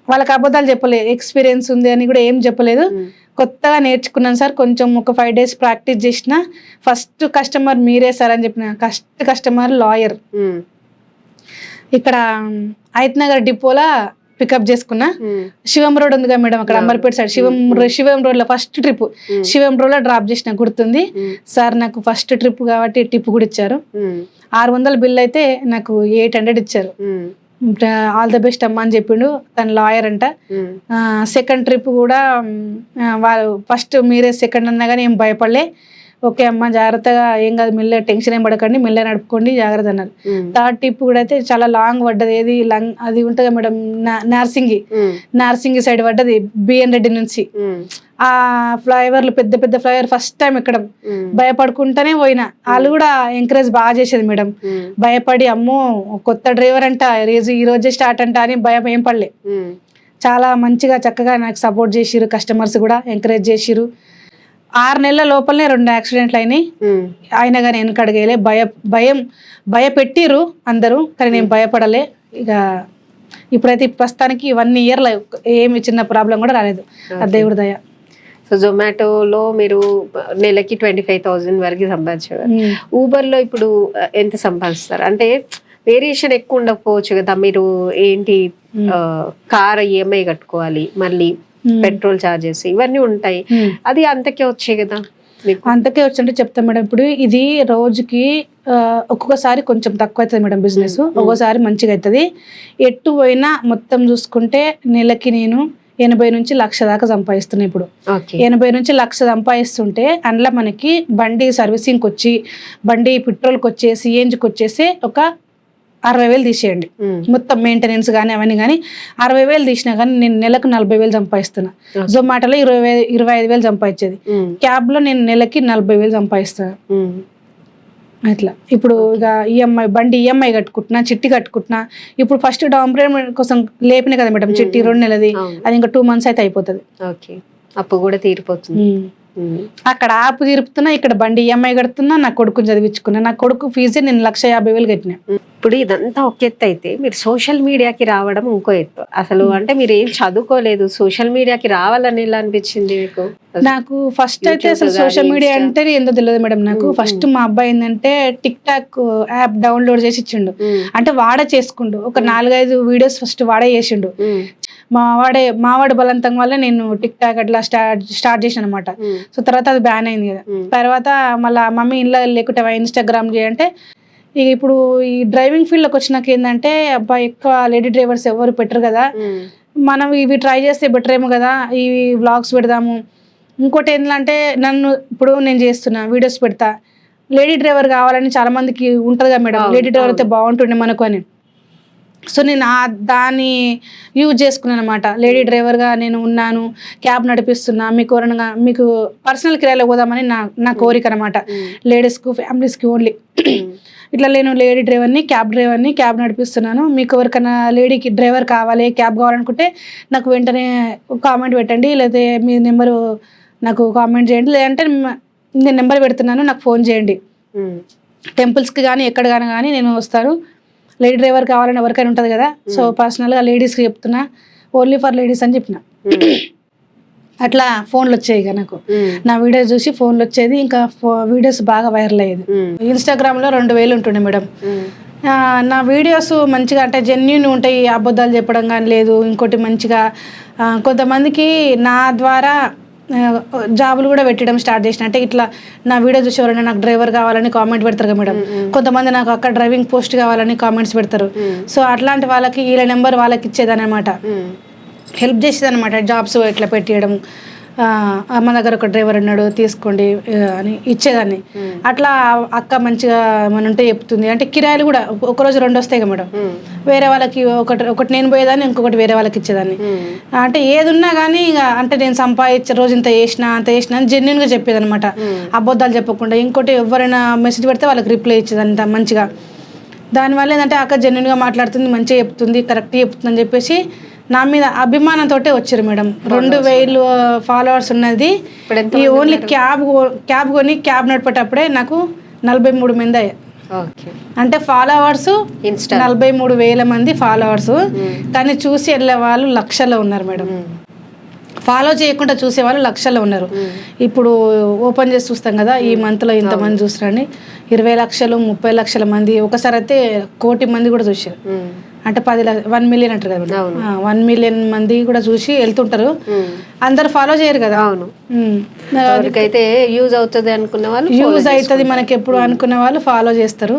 వాళ్ళకి అబద్ధాలు చెప్పలేదు, ఎక్స్పీరియన్స్ ఉంది అని కూడా ఏం చెప్పలేదు. కొత్తగా నేర్చుకున్నాను సార్, కొంచెం ఒక 5 days ప్రాక్టీస్ చేసిన. ఫస్ట్ కస్టమర్ మీరే సార్ అని చెప్పిన. Customer lawyer. ఇక్కడ హైత్నగర్ డిపోలా పికప్ చేసుకున్నా. శివం రోడ్ ఉంది కదా మేడం, అక్కడ అంబర్పేట సైడ్ శివం రోడ్ లో ఫస్ట్ ట్రిప్ శివం రోడ్ లో డ్రాప్ చేసిన గుర్తుంది సార్. నాకు ఫస్ట్ ట్రిప్ కాబట్టి టిప్ కూడా ఇచ్చారు. 600 బిల్ అయితే నాకు 800 ఇచ్చారు. ఆల్ ద బెస్ట్ అమ్మా అని చెప్పిండు. తను లాయర్ అంట. సెకండ్ ట్రిప్ కూడా వాళ్ళు ఫస్ట్ మీరే సెకండ్ అన్నా కానీ ఏం భయపడలే. ఓకే అమ్మ జాగ్రత్తగా, ఏం కాదు, మెల్ల టెన్షన్ ఏం పడకండి, మెల్ల నడుపుకోండి జాగ్రత్త అన్నారు. థర్డ్ ట్రిప్ కూడా అయితే చాలా లాంగ్ పడ్డది. ఏది అది ఉంటుంది మేడం, నార్సింగి సైడ్ పడ్డది, బిఎన్ రెడ్డి నుంచి. ఆ ఫ్లైఓవర్లు పెద్ద పెద్ద ఫ్లైఓవర్ ఫస్ట్ టైం ఎక్కడం. భయపడుకుంటానే పోయినా. వాళ్ళు కూడా ఎంకరేజ్ బాగా చేసేది మేడం. భయపడి అమ్మో కొత్త డ్రైవర్ అంట, ఈ రోజే స్టార్ట్ అంట అని భయం ఏం పడలే. చాలా మంచిగా చక్కగా నాకు సపోర్ట్ చేసిరు. కస్టమర్స్ కూడా ఎంకరేజ్ చేసిరు. 6 నెలల లోపలనే 2 యాక్సిడెంట్లు అయినాయి. అయినా కానీ వెనకడగలే. భయపెట్టిరు అందరూ, కానీ నేను భయపడలే. ఇక ఇప్పుడైతే ప్రస్తుతానికి 1 year ఏమి చిన్న ప్రాబ్లం కూడా రాలేదు, ఆ దేవుడి దయ. సో జొమాటోలో మీరు నెలకి 25,000 వరకు సంపాదించారు. ఊబర్లో ఇప్పుడు ఎంత సంపాదిస్తారు? అంటే వేరియేషన్ ఎక్కువ ఉండకపోవచ్చు కదా. మీరు ఏంటి కార్ ఈఎంఐ కట్టుకోవాలి, మళ్ళీ పెట్రోల్ చార్జెస్ ఇవన్నీ ఉంటాయి. అది అంతకే వచ్చాయి కదా. అంతకే వచ్చంటే చెప్తాం మేడం. ఇప్పుడు ఇది రోజుకి ఒక్కొక్కసారి కొంచెం తక్కువ అవుతుంది మేడం బిజినెస్, ఒక్కోసారి మంచిగా అవుతుంది. ఎట్టు పోయినా మొత్తం చూసుకుంటే నెలకి నేను 80 నుంచి 1,00,000 దాకా సంపాదిస్తున్నాను. ఇప్పుడు 80 నుంచి 1,00,000 సంపాదిస్తుంటే అందులో మనకి బండి సర్వీసింగ్కి వచ్చి, బండి పెట్రోల్కి వచ్చేసి, సిఎన్జికి వచ్చేసి ఒక 60,000 తీసేయండి. మొత్తం మెయింటెనెన్స్ కానీ అవన్నీ కానీ 60,000 తీసినా కానీ నేను నెలకు 40,000 సంపాదిస్తున్నా. జొమాటోలో 25,000 సంపాదించేది. క్యాబ్ లో నేను నెలకి 40,000 సంపాదిస్తున్నా. అట్లా ఇప్పుడు ఇక బండి ఈఎంఐ కట్టుకుంటున్నా, చిట్టి కట్టుకుంటున్నా. ఇప్పుడు ఫస్ట్ డౌన్ పేమెంట్ కోసం లేపిన కదా మేడం చిట్టి 2 నెలది, అది ఇంకా 2 months అయితే అయిపోతుంది. అప్పు కూడా తీరిపోతుంది. అక్కడ ఆపు తీరుపుతున్నా, ఇక్కడ బండి ఈఎంఐ కడుతున్నా, నా కొడుకుని చదివించుకున్నా. నా కొడుకు ఫీజే నేను 1,50,000 కట్టినా. ఇప్పుడు ఇదంతా ఒక ఎత్తు అయితే మీరు సోషల్ మీడియాకి రావడం ఇంకో ఎత్తు. అసలు అంటే మీరు ఏం చదువుకోలేదు, సోషల్ మీడియాకి రావాలని ఎలా అనిపించింది మీకు? నాకు ఫస్ట్ అయితే అసలు సోషల్ మీడియా అంటే ఏందో తెలియదు మేడం. నాకు ఫస్ట్ మా అబ్బాయి ఏంటంటే టిక్ టాక్ యాప్ డౌన్లోడ్ చేసి ఇచ్చిండు. అంటే వాడే చేసుకుండు. ఒక 4-5 వీడియోస్ ఫస్ట్ వాడే చేసిండు. మావాడి బలవంతం వల్ల నేను టిక్ టాక్ అట్లా స్టార్ట్ చేశాను అనమాట. సో తర్వాత అది బ్యాన్ అయింది కదా. తర్వాత మళ్ళీ మమ్మీ ఇంట్లో లేకుంటే ఇన్స్టాగ్రామ్ చేయంటే ఇప్పుడు ఈ డ్రైవింగ్ ఫీల్డ్లోకి వచ్చినాక ఏంటంటే అబ్బా ఎక్కువ లేడీ డ్రైవర్స్ ఎవరు పెట్టరు కదా, మనం ఇవి ట్రై చేస్తే బెటర్ ఏమో కదా, ఇవి వ్లాగ్స్ పెడదాము. ఇంకోటి ఏంటంటే ఇప్పుడు నేను చేస్తున్నా వీడియోస్ పెడతా, లేడీ డ్రైవర్ కావాలని చాలా మందికి ఉంటుంది కదా మేడం, లేడీ డ్రైవర్ అయితే బాగుంటుండే మనకు అని. సో నేను దాన్ని యూజ్ చేసుకున్నాను అనమాట. లేడీ డ్రైవర్గా నేను ఉన్నాను, క్యాబ్ నడిపిస్తున్నా, మీకు పర్సనల్ కిరాయిలో పోదామని నా కోరిక అనమాట. లేడీస్కు ఫ్యామిలీస్కి ఓన్లీ ఇట్లా నేను లేడీ డ్రైవర్ని క్యాబ్ నడిపిస్తున్నాను, మీకు ఎవరికైనా లేడీకి డ్రైవర్ కావాలి, క్యాబ్ కావాలనుకుంటే నాకు వెంటనే కామెంట్ పెట్టండి, లేకపోతే మీ నెంబరు నాకు కామెంట్ చేయండి, లేదంటే నేను నెంబర్ పెడుతున్నాను నాకు ఫోన్ చేయండి, టెంపుల్స్కి కానీ ఎక్కడ కానీ నేను వస్తాను, లేడీ డ్రైవర్ కావాలని ఎవరికైనా ఉంటుంది కదా. సో పర్సనల్గా లేడీస్కి చెప్తున్నా, ఓన్లీ ఫర్ లేడీస్ అని చెప్పిన. అట్లా ఫోన్లు వచ్చాయి ఇక నాకు, నా వీడియోస్ చూసి ఫోన్లు వచ్చేది, ఇంకా వీడియోస్ బాగా వైరల్ అయ్యేది. ఇన్స్టాగ్రామ్లో 2000 ఉంటుండే మేడం. నా వీడియోస్ మంచిగా అంటే జెన్యూన్ ఉంటాయి, అబద్ధాలు చెప్పడం కానీ లేదు. ఇంకోటి మంచిగా కొంతమందికి నా ద్వారా జాబులు కూడా పెట్టడం స్టార్ట్ చేసిన. అంటే ఇట్లా నా వీడియో చూసి ఎవరైనా నాకు డ్రైవర్ కావాలని కామెంట్ పెడతారు కదా మేడం, కొంతమంది నాకు అక్కడ డ్రైవింగ్ పోస్ట్ కావాలని కామెంట్స్ పెడతారు. సో అట్లాంటి వాళ్ళకి వీళ్ళ నెంబర్ వాళ్ళకి ఇచ్చేదని అనమాట, హెల్ప్ చేసేది అనమాట. జాబ్స్ ఇట్లా పెట్టేయడం, మన దగ్గర ఒక డ్రైవర్ ఉన్నాడు తీసుకోండి అని ఇచ్చేదాన్ని. అట్లా అక్క మంచిగా మన ఉంటే చెప్తుంది. అంటే కిరాయిలు కూడా ఒకరోజు 2 వస్తాయి కదా మేడం, వేరే వాళ్ళకి ఒకటి నేను పోయేదాన్ని, ఇంకొకటి వేరే వాళ్ళకి ఇచ్చేదాన్ని. అంటే ఏది ఉన్నా కానీ ఇక అంటే నేను సంపాదించే రోజు ఇంత చేసిన అని జెన్యున్గా చెప్పేది అనమాట, అబద్ధాలు చెప్పకుండా. ఇంకోటి ఎవరైనా మెసేజ్ పెడితే వాళ్ళకి రిప్లై ఇచ్చేదాన్ని అంత మంచిగా. దానివల్ల ఏంటంటే అక్క జెన్యున్గా మాట్లాడుతుంది, మంచిగా చెప్తుంది, కరెక్ట్గా చెప్తుంది అని చెప్పేసి నా మీద అభిమానంతో వచ్చారు మేడం. 2000 ఫాలోవర్స్ ఉన్నది. ఈ ఓన్లీ క్యాబ్ కొని క్యాబ్ నడిపేటప్పుడే నాకు 43 మంది అయ్యారు. అంటే ఫాలోవర్స్ 43,000 మంది ఫాలోవర్స్. కానీ చూసి వెళ్ళే వాళ్ళు లక్షల్లో ఉన్నారు మేడం, ఫాలో చేయకుండా చూసేవాళ్ళు లక్షల్లో ఉన్నారు. ఇప్పుడు ఓపెన్ చేసి చూస్తాం కదా, ఈ మంత్లో ఇంతమంది చూస్తారని 20 లక్షలు 30 లక్షల మంది, ఒకసారి అయితే 1 కోటి మంది కూడా చూసారు. అంటే 1 మిలియన్ అంటారు కదా, 1 మిలియన్ మంది కూడా చూసి వెళ్తుంటారు. అందరు ఫాలో చేయరు కదా. అవును, అయితే యూజ్ అవుతుంది అనుకున్న వాళ్ళు, యూజ్ అవుతుంది మనకి ఎప్పుడు అనుకున్న వాళ్ళు ఫాలో చేస్తారు.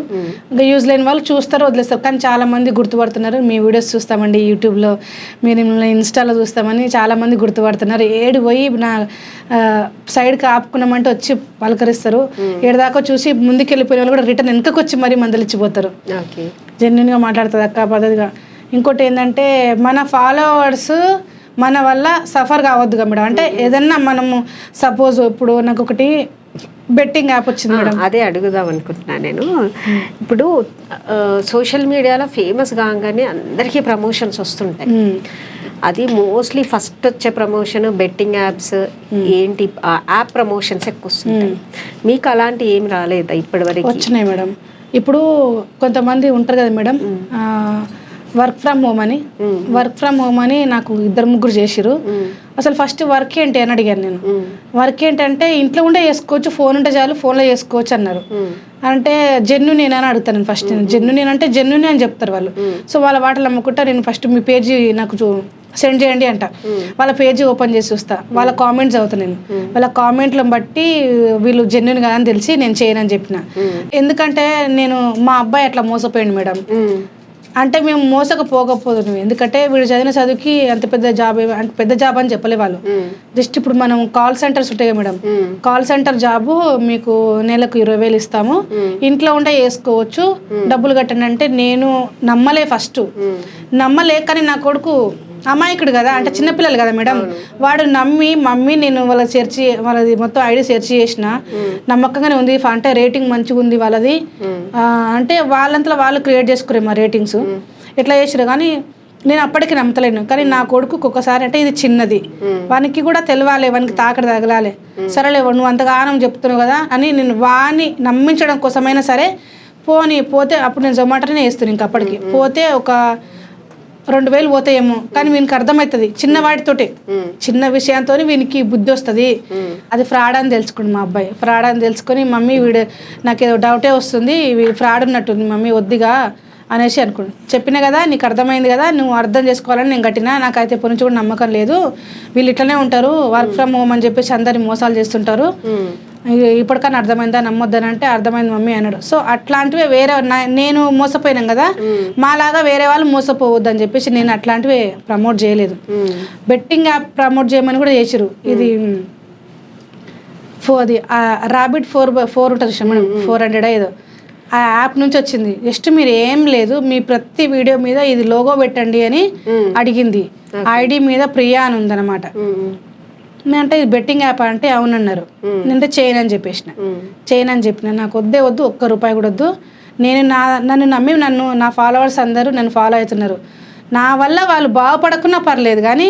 ఇంకా యూజ్ లేని వాళ్ళు చూస్తారు, వదిలేస్తారు. కానీ చాలా మంది గుర్తుపడుతున్నారు, మీ వీడియోస్ చూస్తామండి యూట్యూబ్లో, మీరు మిమ్మల్ని ఇన్స్టాలో చూస్తామని చాలా మంది గుర్తుపడుతున్నారు. ఏడు పోయి నా సైడ్కి ఆపుకున్నామంటే వచ్చి పలకరిస్తారు. ఏడుదాకా చూసి ముందుకు వెళ్ళిపోయిన వాళ్ళు కూడా రిటర్న్ వెనకకు వచ్చి మరీ మందలు ఇచ్చిపోతారు. జెన్యున్గా మాట్లాడుతుంది అక్క పద్ధతిగా. ఇంకోటి ఏంటంటే మన ఫాలోవర్స్ మన వల్ల సఫర్ కావద్దుగా మేడం. అంటే ఏదన్నా మనము సపోజ్ ఇప్పుడు నాకు ఒకటి బెట్టింగ్ యాప్ వచ్చింది మేడం, అదే అడుగుదాం అనుకుంటున్నాను నేను. ఇప్పుడు సోషల్ మీడియాలో ఫేమస్ కాగానే అందరికీ ప్రమోషన్స్ వస్తుంటాయి. అది మోస్ట్లీ ఫస్ట్ వచ్చే ప్రమోషన్ బెట్టింగ్ యాప్స్, ఏంటి యాప్ ప్రమోషన్స్ ఎక్కువ వస్తుంటాయి. మీకు అలాంటి ఏం రాలేదా ఇప్పటి వరకు? వచ్చినాయి మేడం. ఇప్పుడు కొంతమంది ఉంటారు కదా మేడం, వర్క్ ఫ్రమ్ హోమ్ అని నాకు 2-3 చేసిరు. అసలు ఫస్ట్ వర్క్ ఏంటి అని అడిగాను నేను. వర్క్ ఏంటంటే ఇంట్లో ఉండే చేసుకోవచ్చు, ఫోన్ ఉంటే చాలు, ఫోన్లో చేసుకోవచ్చు అన్నారు. అంటే జెన్యున్ అని అడుగుతాను ఫస్ట్. జెన్యున్ అంటే జెన్యున్ అని చెప్తారు వాళ్ళు. సో వాళ్ళ వాటలు అమ్ముకుంటా. నేను ఫస్ట్ మీ పేజీ నాకు సెండ్ చేయండి అంట, వాళ్ళ పేజీ ఓపెన్ చేసి చూస్తా, వాళ్ళ కామెంట్స్ అవుతాను నేను. వాళ్ళ కామెంట్లను బట్టి వీళ్ళు జెన్యున్ కాదని తెలిసి నేను చేయనని చెప్పిన. ఎందుకంటే నేను మా అబ్బాయి అట్లా మోసపోయింది మేడం. అంటే మేము మోసకపోకపోదు, ఎందుకంటే వీడు చదివిన చదువుకి అంత పెద్ద జాబ్ అని చెప్పలే వాళ్ళు. జస్ట్ ఇప్పుడు మనం కాల్ సెంటర్స్ ఉంటాయి మేడం, కాల్ సెంటర్ జాబు మీకు నెలకు 20,000 ఇస్తాము, ఇంట్లో ఉంటే వేసుకోవచ్చు, డబ్బులు కట్టండి అంటే నేను నమ్మలే. కానీ నా కొడుకు అమాయకుడు కదా, అంటే చిన్నపిల్లలు కదా మేడం, వాడు నమ్మి మమ్మీ నేను వాళ్ళది మొత్తం ఐడి సెర్చ్ చేసిన, నమ్మకంగానే ఉంది, అంటే రేటింగ్ మంచిగా ఉంది వాళ్ళది, అంటే వాళ్ళంతా వాళ్ళు క్రియేట్ చేసుకురే మా రేటింగ్స్ ఎట్లా చేసారు. కానీ నేను అప్పటికి నమ్మతలేను. కానీ నా కొడుకు ఒక్కసారి అంటే ఇది చిన్నది, వానికి కూడా తెలవాలి, వానికి తాకడ తగలాలి, సరేలే నువ్వు అంతగానం చెప్తున్నావు కదా అని నేను వాడిని నమ్మించడం కోసమైనా సరే పోతే అప్పుడు నేను జొమాటోనే వేస్తున్నాను. ఇంకా అప్పటికి పోతే ఒక 2,000 పోతాయేమో. కానీ వీనికి అర్థమవుతుంది చిన్న వాటితోటి, చిన్న విషయంతో వీనికి బుద్ధి వస్తుంది. అది ఫ్రాడ్ అని తెలుసుకుంది మా అబ్బాయి. ఫ్రాడ్ అని తెలుసుకొని మమ్మీ వీడు నాకేదో డౌటే వస్తుంది, ఫ్రాడ్ ఉన్నట్టుంది మమ్మీ, వద్దిగా అనేసి అనుకున్నాను. చెప్పిన కదా నీకు అర్థమైంది కదా, నువ్వు అర్థం చేసుకోవాలని నేను కట్టినా. నాకైతే ఎప్పటి నుంచి కూడా నమ్మకం లేదు, వీళ్ళు ఇట్లనే ఉంటారు, వర్క్ ఫ్రమ్ హోమ్ అని చెప్పేసి అందరిని మోసాలు చేస్తుంటారు, ఇప్పటికన్నా అర్థమైందా నమ్మొద్దని అంటే అర్థమైంది మమ్మీ అన్నాడు. సో అట్లాంటివి వేరే నేను మోసపోయినాం కదా, మాలాగా వేరే వాళ్ళు మోసపోవద్దు అని చెప్పేసి నేను అట్లాంటివి ప్రమోట్ చేయలేదు. బెట్టింగ్ యాప్ ప్రమోట్ చేయమని కూడా చేసిరు. ఇది అది రాబిట్ 4 ఉంటుంది మేడం, 400 ఏదో ఆ యాప్ నుంచి వచ్చింది. జస్ట్ మీరు ఏం లేదు, మీ ప్రతి వీడియో మీద ఇది లోగో పెట్టండి అని అడిగింది. ఐడి మీద ప్రియా అని ఉందన్నమాట. అంటే ఇది బెట్టింగ్ యాప్ అంటే అవునన్నారు. నేనంటే చేయను అని చెప్పిన. నాకు వద్దు, ₹1 కూడా వద్దు. నన్ను నమ్మి నా ఫాలోవర్స్ అందరూ నన్ను ఫాలో అవుతున్నారు. నా వల్ల వాళ్ళు బాగుపడకున్నా పర్లేదు, కానీ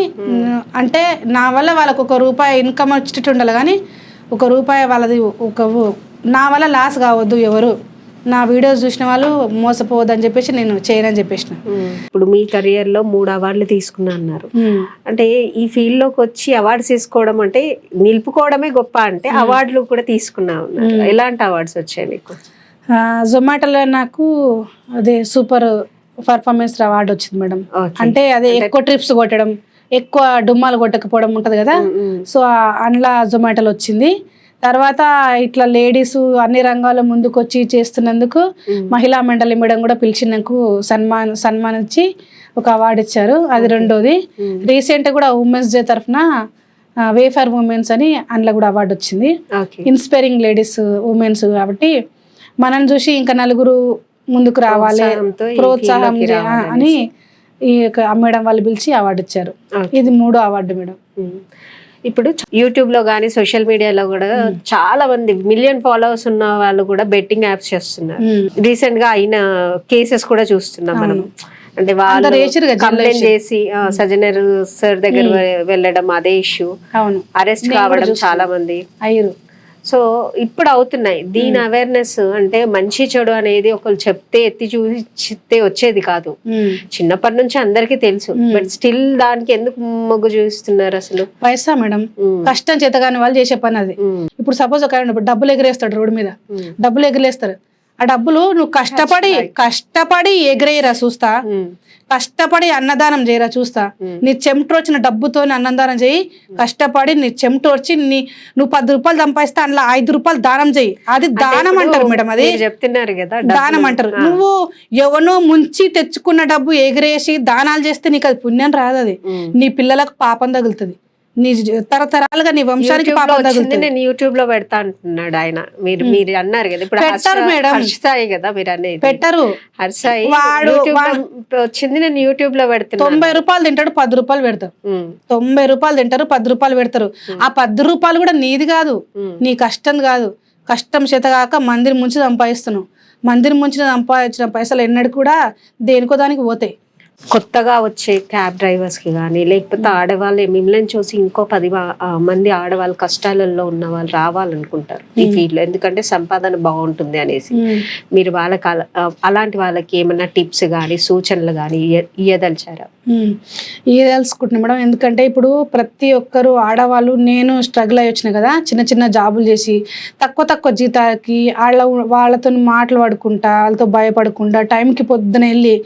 అంటే నా వల్ల వాళ్ళకు ₹1 ఇన్కమ్ వచ్చేటట్టు ఉండాలి, కానీ ₹1 వాళ్ళది నా వల్ల లాస్ కావద్దు, ఎవరు నా వీడియోస్ చూసిన వాళ్ళు మోసపోవద్దు అని చెప్పేసి నేను చేయనని చెప్పేసిన. ఇప్పుడు మీ కెరియర్లో 3 అవార్డులు తీసుకున్నా అన్నారు. అంటే ఈ ఫీల్డ్లోకి వచ్చి అవార్డ్స్ తీసుకోవడం అంటే నిలుపుకోవడమే గొప్ప, అంటే అవార్డులు కూడా తీసుకున్నా ఉన్నారు. ఎలాంటి అవార్డ్స్ వచ్చాయి మీకు? జొమాటోలో నాకు అదే సూపర్ పర్ఫార్మెన్స్ అవార్డు వచ్చింది మేడం. అంటే అదే ఎక్కువ ట్రిప్స్ కొట్టడం, ఎక్కువ డుమ్మాలు కొట్టకపోవడం ఉంటుంది కదా, సో అందులో జొమాటోలో వచ్చింది. తర్వాత ఇట్లా లేడీస్ అన్ని రంగాల ముందుకు వచ్చి చేస్తున్నందుకు మహిళా మండలి మేడం కూడా పిలిచి నాకు సన్మానించి ఒక అవార్డు ఇచ్చారు. అది రెండోది. రీసెంట్ కూడా ఉమెన్స్ డే తరఫున వే ఫర్ ఉమెన్స్ అని అందులో కూడా అవార్డు వచ్చింది. ఇన్స్పైరింగ్ లేడీస్ ఉమెన్స్ కాబట్టి మనం చూసి ఇంకా నలుగురు ముందుకు రావాలి, ప్రోత్సాహం అని ఈ మేడం వాళ్ళు పిలిచి అవార్డు ఇచ్చారు. ఇది 3వ అవార్డు మేడం. ఇప్పుడు యూట్యూబ్ లో కానీ సోషల్ మీడియాలో కూడా చాలా మంది మిలియన్ ఫాలోవర్స్ ఉన్న వాళ్ళు కూడా బెట్టింగ్ యాప్స్ చేస్తున్నారు. రీసెంట్ గా అయిన కేసెస్ కూడా చూస్తున్నాం మనం. అంటే వాళ్ళు కంప్లైంట్ చేసి సజ్జనర్ సార్ దగ్గర వెళ్ళడం, అదే ఇష్యూ, అరెస్ట్ కావడం చాలా మంది అయ్యారు. సో ఇప్పుడు అవుతున్నాయి. దీని అవేర్నెస్ అంటే మంచి చెడు అనేది ఒకరు చెప్తే ఎత్తి చూస్తే వచ్చేది కాదు. చిన్నప్పటి నుంచి అందరికీ తెలుసు, బట్ స్టిల్ దానికి ఎందుకు మొగ్గు చూపిస్తున్నారు అసలు? పైసా మేడం, కష్టం చేతగాని వాళ్ళు చేసే పని అది. ఇప్పుడు సపోజ్ ఒక డబ్బులు ఎగిరేస్తాడు రోడ్డు మీద, డబ్బులు ఎగిరేస్తారు. ఆ డబ్బులు నువ్వు కష్టపడి ఎగిరేయరా చూస్తా, కష్టపడి అన్నదానం చేయరా చూస్తా. నీ చెమట వచ్చిన డబ్బుతో అన్నదానం చేయి, కష్టపడి నీ చెమట వచ్చి నువ్వు ₹10 సంపాదిస్తే అందులో ₹5 దానం చేయి. అది దానం అంటారు మేడం. అది చెప్తున్నారు కదా, దానం అంటారు. నువ్వు ఎవనో ముంచి తెచ్చుకున్న డబ్బు ఎగిరేసి దానాలు చేస్తే నీకు అది పుణ్యం రాదు. అది నీ పిల్లలకు పాపం తగులుతుంది, నీ తరతరాలుగా నీ వంశానికి పాపం తగులుతుంది. నేను యూట్యూబ్ లో పెడతా అంటున్నాడు ఆయన. మీరు అన్నారు కదా, ఇప్పుడు పెట్టరు మేడం, హర్షాయి కదా మీరు అనేది, పెట్టరు. హర్షాయి వచ్చింది, నేను యూట్యూబ్ లో పెడతాను. ₹90 తింటాడు, ₹10 పెడతారు. ₹90 తింటారు, ₹10 పెడతారు. ఆ ₹10 కూడా నీది కాదు, నీ కష్టం కాదు. కష్టం చేతగాక మందిని ముంచి సంపాదిస్తున్నావు. మందిని ముంచి సంపాదించిన పైసలు ఎన్నడూ కూడా దేనికో దానికి పోతాయి. కొత్తగా వచ్చే క్యాబ్ డ్రైవర్స్ కి కానీ, లేకపోతే ఆడవాళ్ళు మిమ్మల్ని చూసి ఇంకో 10 మంది ఆడవాళ్ళు కష్టాలలో ఉన్న వాళ్ళు రావాలనుకుంటారు ఈ ఫీల్డ్ లో, ఎందుకంటే సంపాదన బాగుంటుంది అనేసి. మీరు వాళ్ళకి అలాంటి వాళ్ళకి ఏమన్నా టిప్స్ కానీ సూచనలు కానీ ఇయ్యదలిచారా? ఇయ్యదలుచుకుంటున్నాం మేడం. ఎందుకంటే ఇప్పుడు ప్రతి ఒక్కరు ఆడవాళ్ళు, నేను స్ట్రగుల్ అయ్యి వచ్చిన కదా, చిన్న చిన్న జాబులు చేసి తక్కువ జీతాలకి వాళ్ళతో మాట్లాడుకుంటా, వాళ్ళతో భయపడకుండా టైంకి పొద్దున వెళ్ళి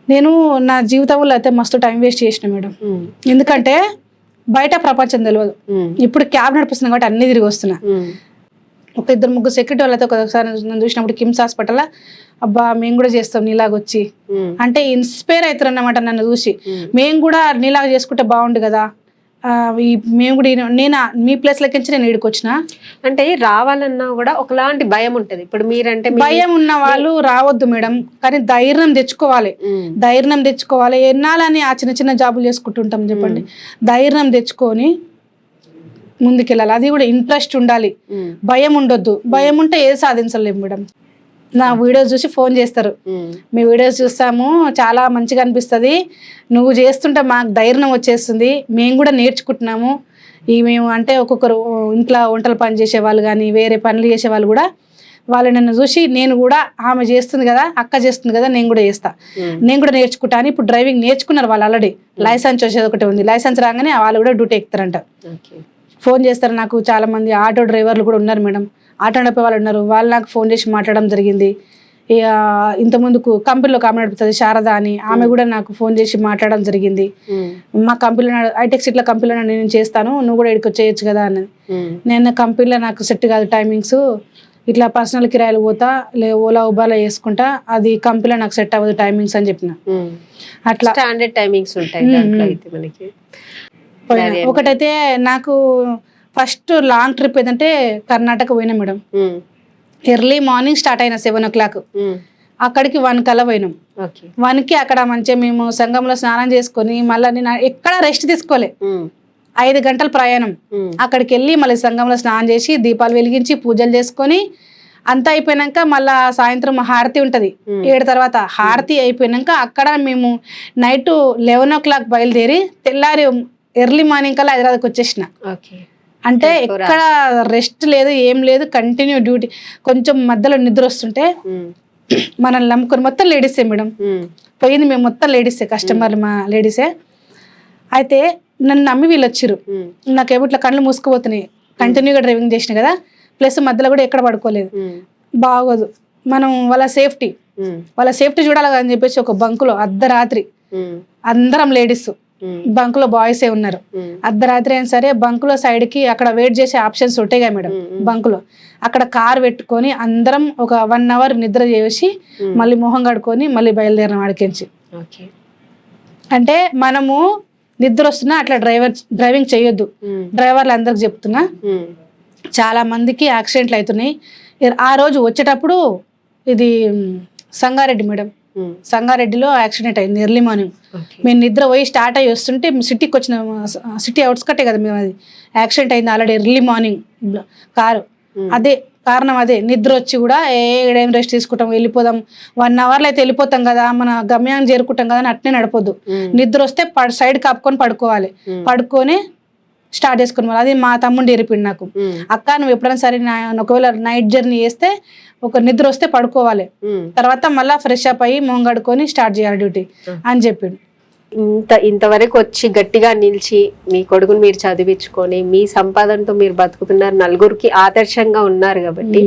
నేను నా జీవితంలో అయితే మస్తు టైం వేస్ట్ చేసిన మేడం. ఎందుకంటే బయట ప్రపంచం తెలియదు. ఇప్పుడు క్యాబ్ నడిపిస్తున్నా కాబట్టి అన్ని తిరిగి వస్తున్నా. ఒక 2-3 సెక్యూరిటీ వాళ్ళతో ఒకసారి నన్ను చూసినప్పుడు కిమ్స్ హాస్పిటల్, అబ్బా మేము కూడా చేస్తాం నీలాగొచ్చి అంటే ఇన్స్పైర్ అవుతారు అన్నమాట నన్ను చూసి. మేము కూడా నీలాగా చేసుకుంటే బాగుండు కదా, మేము కూడా నేను మీ ప్లేస్ లెక్కించి నేను ఈడికి వచ్చిన. అంటే రావాలన్నా కూడా ఒకలాంటి భయం ఉంటది. ఇప్పుడు మీరంటే భయం ఉన్న వాళ్ళు రావద్దు మేడం, కానీ ధైర్యం తెచ్చుకోవాలి. ధైర్యం తెచ్చుకోవాలి. ఎన్నాలని ఆ చిన్న చిన్న జాబులు చేసుకుంటుంటాం చెప్పండి. ధైర్యం తెచ్చుకొని ముందుకెళ్ళాలి. అది కూడా ఇంట్రెస్ట్ ఉండాలి, భయం ఉండొద్దు. భయం ఉంటే ఏది సాధించలేము మేడం. నా వీడియోస్ చూసి ఫోన్ చేస్తారు, మీ వీడియోస్ చూస్తాము చాలా మంచిగా అనిపిస్తుంది, నువ్వు చేస్తుంటే మాకు ధైర్యం వచ్చేస్తుంది, మేము కూడా నేర్చుకుంటున్నాము. మేము అంటే ఒక్కొక్కరు ఇంట్లో వంటలు పని చేసేవాళ్ళు కానీ వేరే పనులు చేసేవాళ్ళు కూడా వాళ్ళు నన్ను చూసి నేను కూడా ఆమె చేస్తుంది కదా, అక్క చేస్తుంది కదా, నేను కూడా చేస్తా, నేను కూడా నేర్చుకుంటాను. ఇప్పుడు డ్రైవింగ్ నేర్చుకున్నారు వాళ్ళు ఆల్రెడీ, లైసెన్స్ వచ్చేది ఒకటి ఉంది. లైసెన్స్ రాగానే వాళ్ళు కూడా డ్యూటీ ఎక్కుతారంట. ఫోన్ చేస్తారు నాకు. చాలా మంది ఆటో డ్రైవర్లు కూడా ఉన్నారు మేడం, ఆటో నడిపే వాళ్ళు ఉన్నారు. వాళ్ళు నాకు ఫోన్ చేసి మాట్లాడడం జరిగింది. ఇక ఇంతకుముందుకు కంపెనీలో ఆమె నడుపుతుంది శారద అని, ఆమె కూడా నాకు ఫోన్ చేసి మాట్లాడడం జరిగింది. మా కంపెనీలో హైటెక్ సిటీలో కంపెనీలో నేను చేస్తాను, నువ్వు కూడా ఇక్కడికి చేయొచ్చు కదా అన్నది. నేను కంపెనీలో నాకు సెట్ కాదు టైమింగ్స్, ఇట్లా పర్సనల్ కిరాయిలు పోతా, ఓలా ఉబాలో వేసుకుంటా, అది కంపెనీలో నాకు సెట్ అవ్వదు టైమింగ్స్ అని చెప్పిన. అట్లా స్టాండర్డ్ టైమింగ్స్ ఉంటాయి దాంట్లో అయితే మనకి. ఒకటైతే నాకు ఫస్ట్ లాంగ్ ట్రిప్ ఏదంటే కర్ణాటక పోయినా మేడం. ఎర్లీ మార్నింగ్ స్టార్ట్ అయినా 7 o'clock, అక్కడికి 1 కల్లా పోయినాం. 1కి అక్కడ మంచిగా మేము సంఘంలో స్నానం చేసుకొని మళ్ళీ నేను ఎక్కడ రెస్ట్ తీసుకోలే, 5 గంటల ప్రయాణం. అక్కడికి వెళ్ళి మళ్ళీ సంఘంలో స్నానం చేసి దీపాలు వెలిగించి పూజలు చేసుకొని అంతా అయిపోయినాక మళ్ళా సాయంత్రం హారతి ఉంటుంది 7 తర్వాత. హారతి అయిపోయినాక అక్కడ మేము నైట్ 11 o'clock బయలుదేరి తెల్లారి ఎర్లీ మార్నింగ్ కల్లా హైదరాబాద్కి వచ్చేసిన. అంటే ఎక్కడ రెస్ట్ లేదు, ఏం లేదు, కంటిన్యూ డ్యూటీ. కొంచెం మధ్యలో నిద్ర వస్తుంటే మనల్ని నమ్ముకొని మొత్తం లేడీసే మేడం పోయింది, మేము మొత్తం లేడీసే, కస్టమర్లు మా లేడీసే. అయితే నన్ను నమ్మి వీళ్ళు వచ్చారు, నాకేమో ఇట్లా కళ్ళు మూసుకుపోతున్నాయి, కంటిన్యూగా డ్రైవింగ్ చేసిన కదా, ప్లస్ మధ్యలో కూడా ఎక్కడ పడుకోలేదు. బాగోదు, మనం వాళ్ళ సేఫ్టీ చూడాలి అని చెప్పేసి ఒక బంకులో అర్ధరాత్రి అందరం లేడీస్, బంక్ లో బాయ్సే ఉన్నారు. అర్ధరాత్రి అయినా సరే బంక్ లో సైడ్ కి అక్కడ వెయిట్ చేసే ఆప్షన్స్ ఉంటాయి కదా మేడం, బంక్ లో అక్కడ కార్ పెట్టుకొని అందరం ఒక 1 hour నిద్ర చేసి మళ్ళీ మొహం కడుకొని మళ్ళీ బయలుదేరిన వాడికించి. అంటే మనము నిద్ర వస్తున్నా అట్లా డ్రైవింగ్ చేయొద్దు. డ్రైవర్లు అందరికి చెప్తున్నా, చాలా మందికి యాక్సిడెంట్లు అవుతున్నాయి. ఆ రోజు వచ్చేటప్పుడు ఇది సంగారెడ్డి మేడం, సంగారెడ్డిలో యాక్సిడెంట్ అయింది ఎర్లీ మార్నింగ్. మేము నిద్ర పోయి స్టార్ట్ అయ్యి వస్తుంటే సిటీకి వచ్చిన, సిటీ అవుట్స్కట్టే కదా మేము, అది యాక్సిడెంట్ అయింది ఆల్రెడీ ఎర్లీ మార్నింగ్ కారు. అదే కారణం, అదే నిద్ర వచ్చి కూడా ఏం రెస్ట్ తీసుకుంటాం, వెళ్ళిపోదాం 1 hourలో అయితే వెళ్ళిపోతాం కదా, మన గమ్యాన్ని చేరుకుంటాం కదా అని అట్నే నడపొద్దు. నిద్ర వస్తే సైడ్ కాపుకొని పడుకోవాలి, పడుకొని స్టార్ట్ చేసుకుని. అది మా తమ్ముడు నేర్పిండు నాకు, అక్క నువ్వు ఎప్పుడైనా సరే ఒకవేళ నైట్ జర్నీ చేస్తే ఒక నిద్ర వస్తే పడుకోవాలి, తర్వాత మళ్ళీ ఫ్రెష్ అప్ అయ్యి మొహం కడుకొని స్టార్ట్ చేయాలి డ్యూటీ అని చెప్పిండు. ఇంతవరకు వచ్చి గట్టిగా నిలిచి మీ కొడుకుని మీరు చదివించుకొని మీ సంపాదనతో మీరు బతుకుతున్నారు, నలుగురికి ఆదర్శంగా ఉన్నారు. కాబట్టి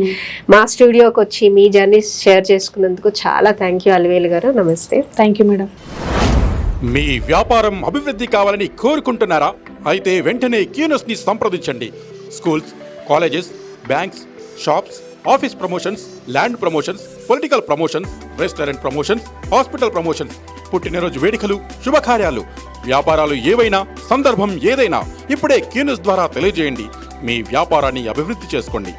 మా స్టూడియోకి వచ్చి మీ జర్నీ షేర్ చేసుకున్నందుకు చాలా థ్యాంక్ యూ అలివేలు గారు. నమస్తే. Thank you madam. మీ వ్యాపారం అభివృద్ధి కావాలని కోరుకుంటున్నారా? అయితే వెంటనే క్యూనస్ ని సంప్రదించండి. Schools, colleges, banks, shops, office promotions, land promotions, political promotions, restaurant promotions, hospital promotions, పుట్టినరోజు వేడుకలు, శుభకార్యాలు, వ్యాపారాలు ఏవైనా, సందర్భం ఏదైనా ఇప్పుడే క్యూనస్ ద్వారా తెలియజేయండి. మీ వ్యాపారాన్ని అభివృద్ధి చేసుకోండి.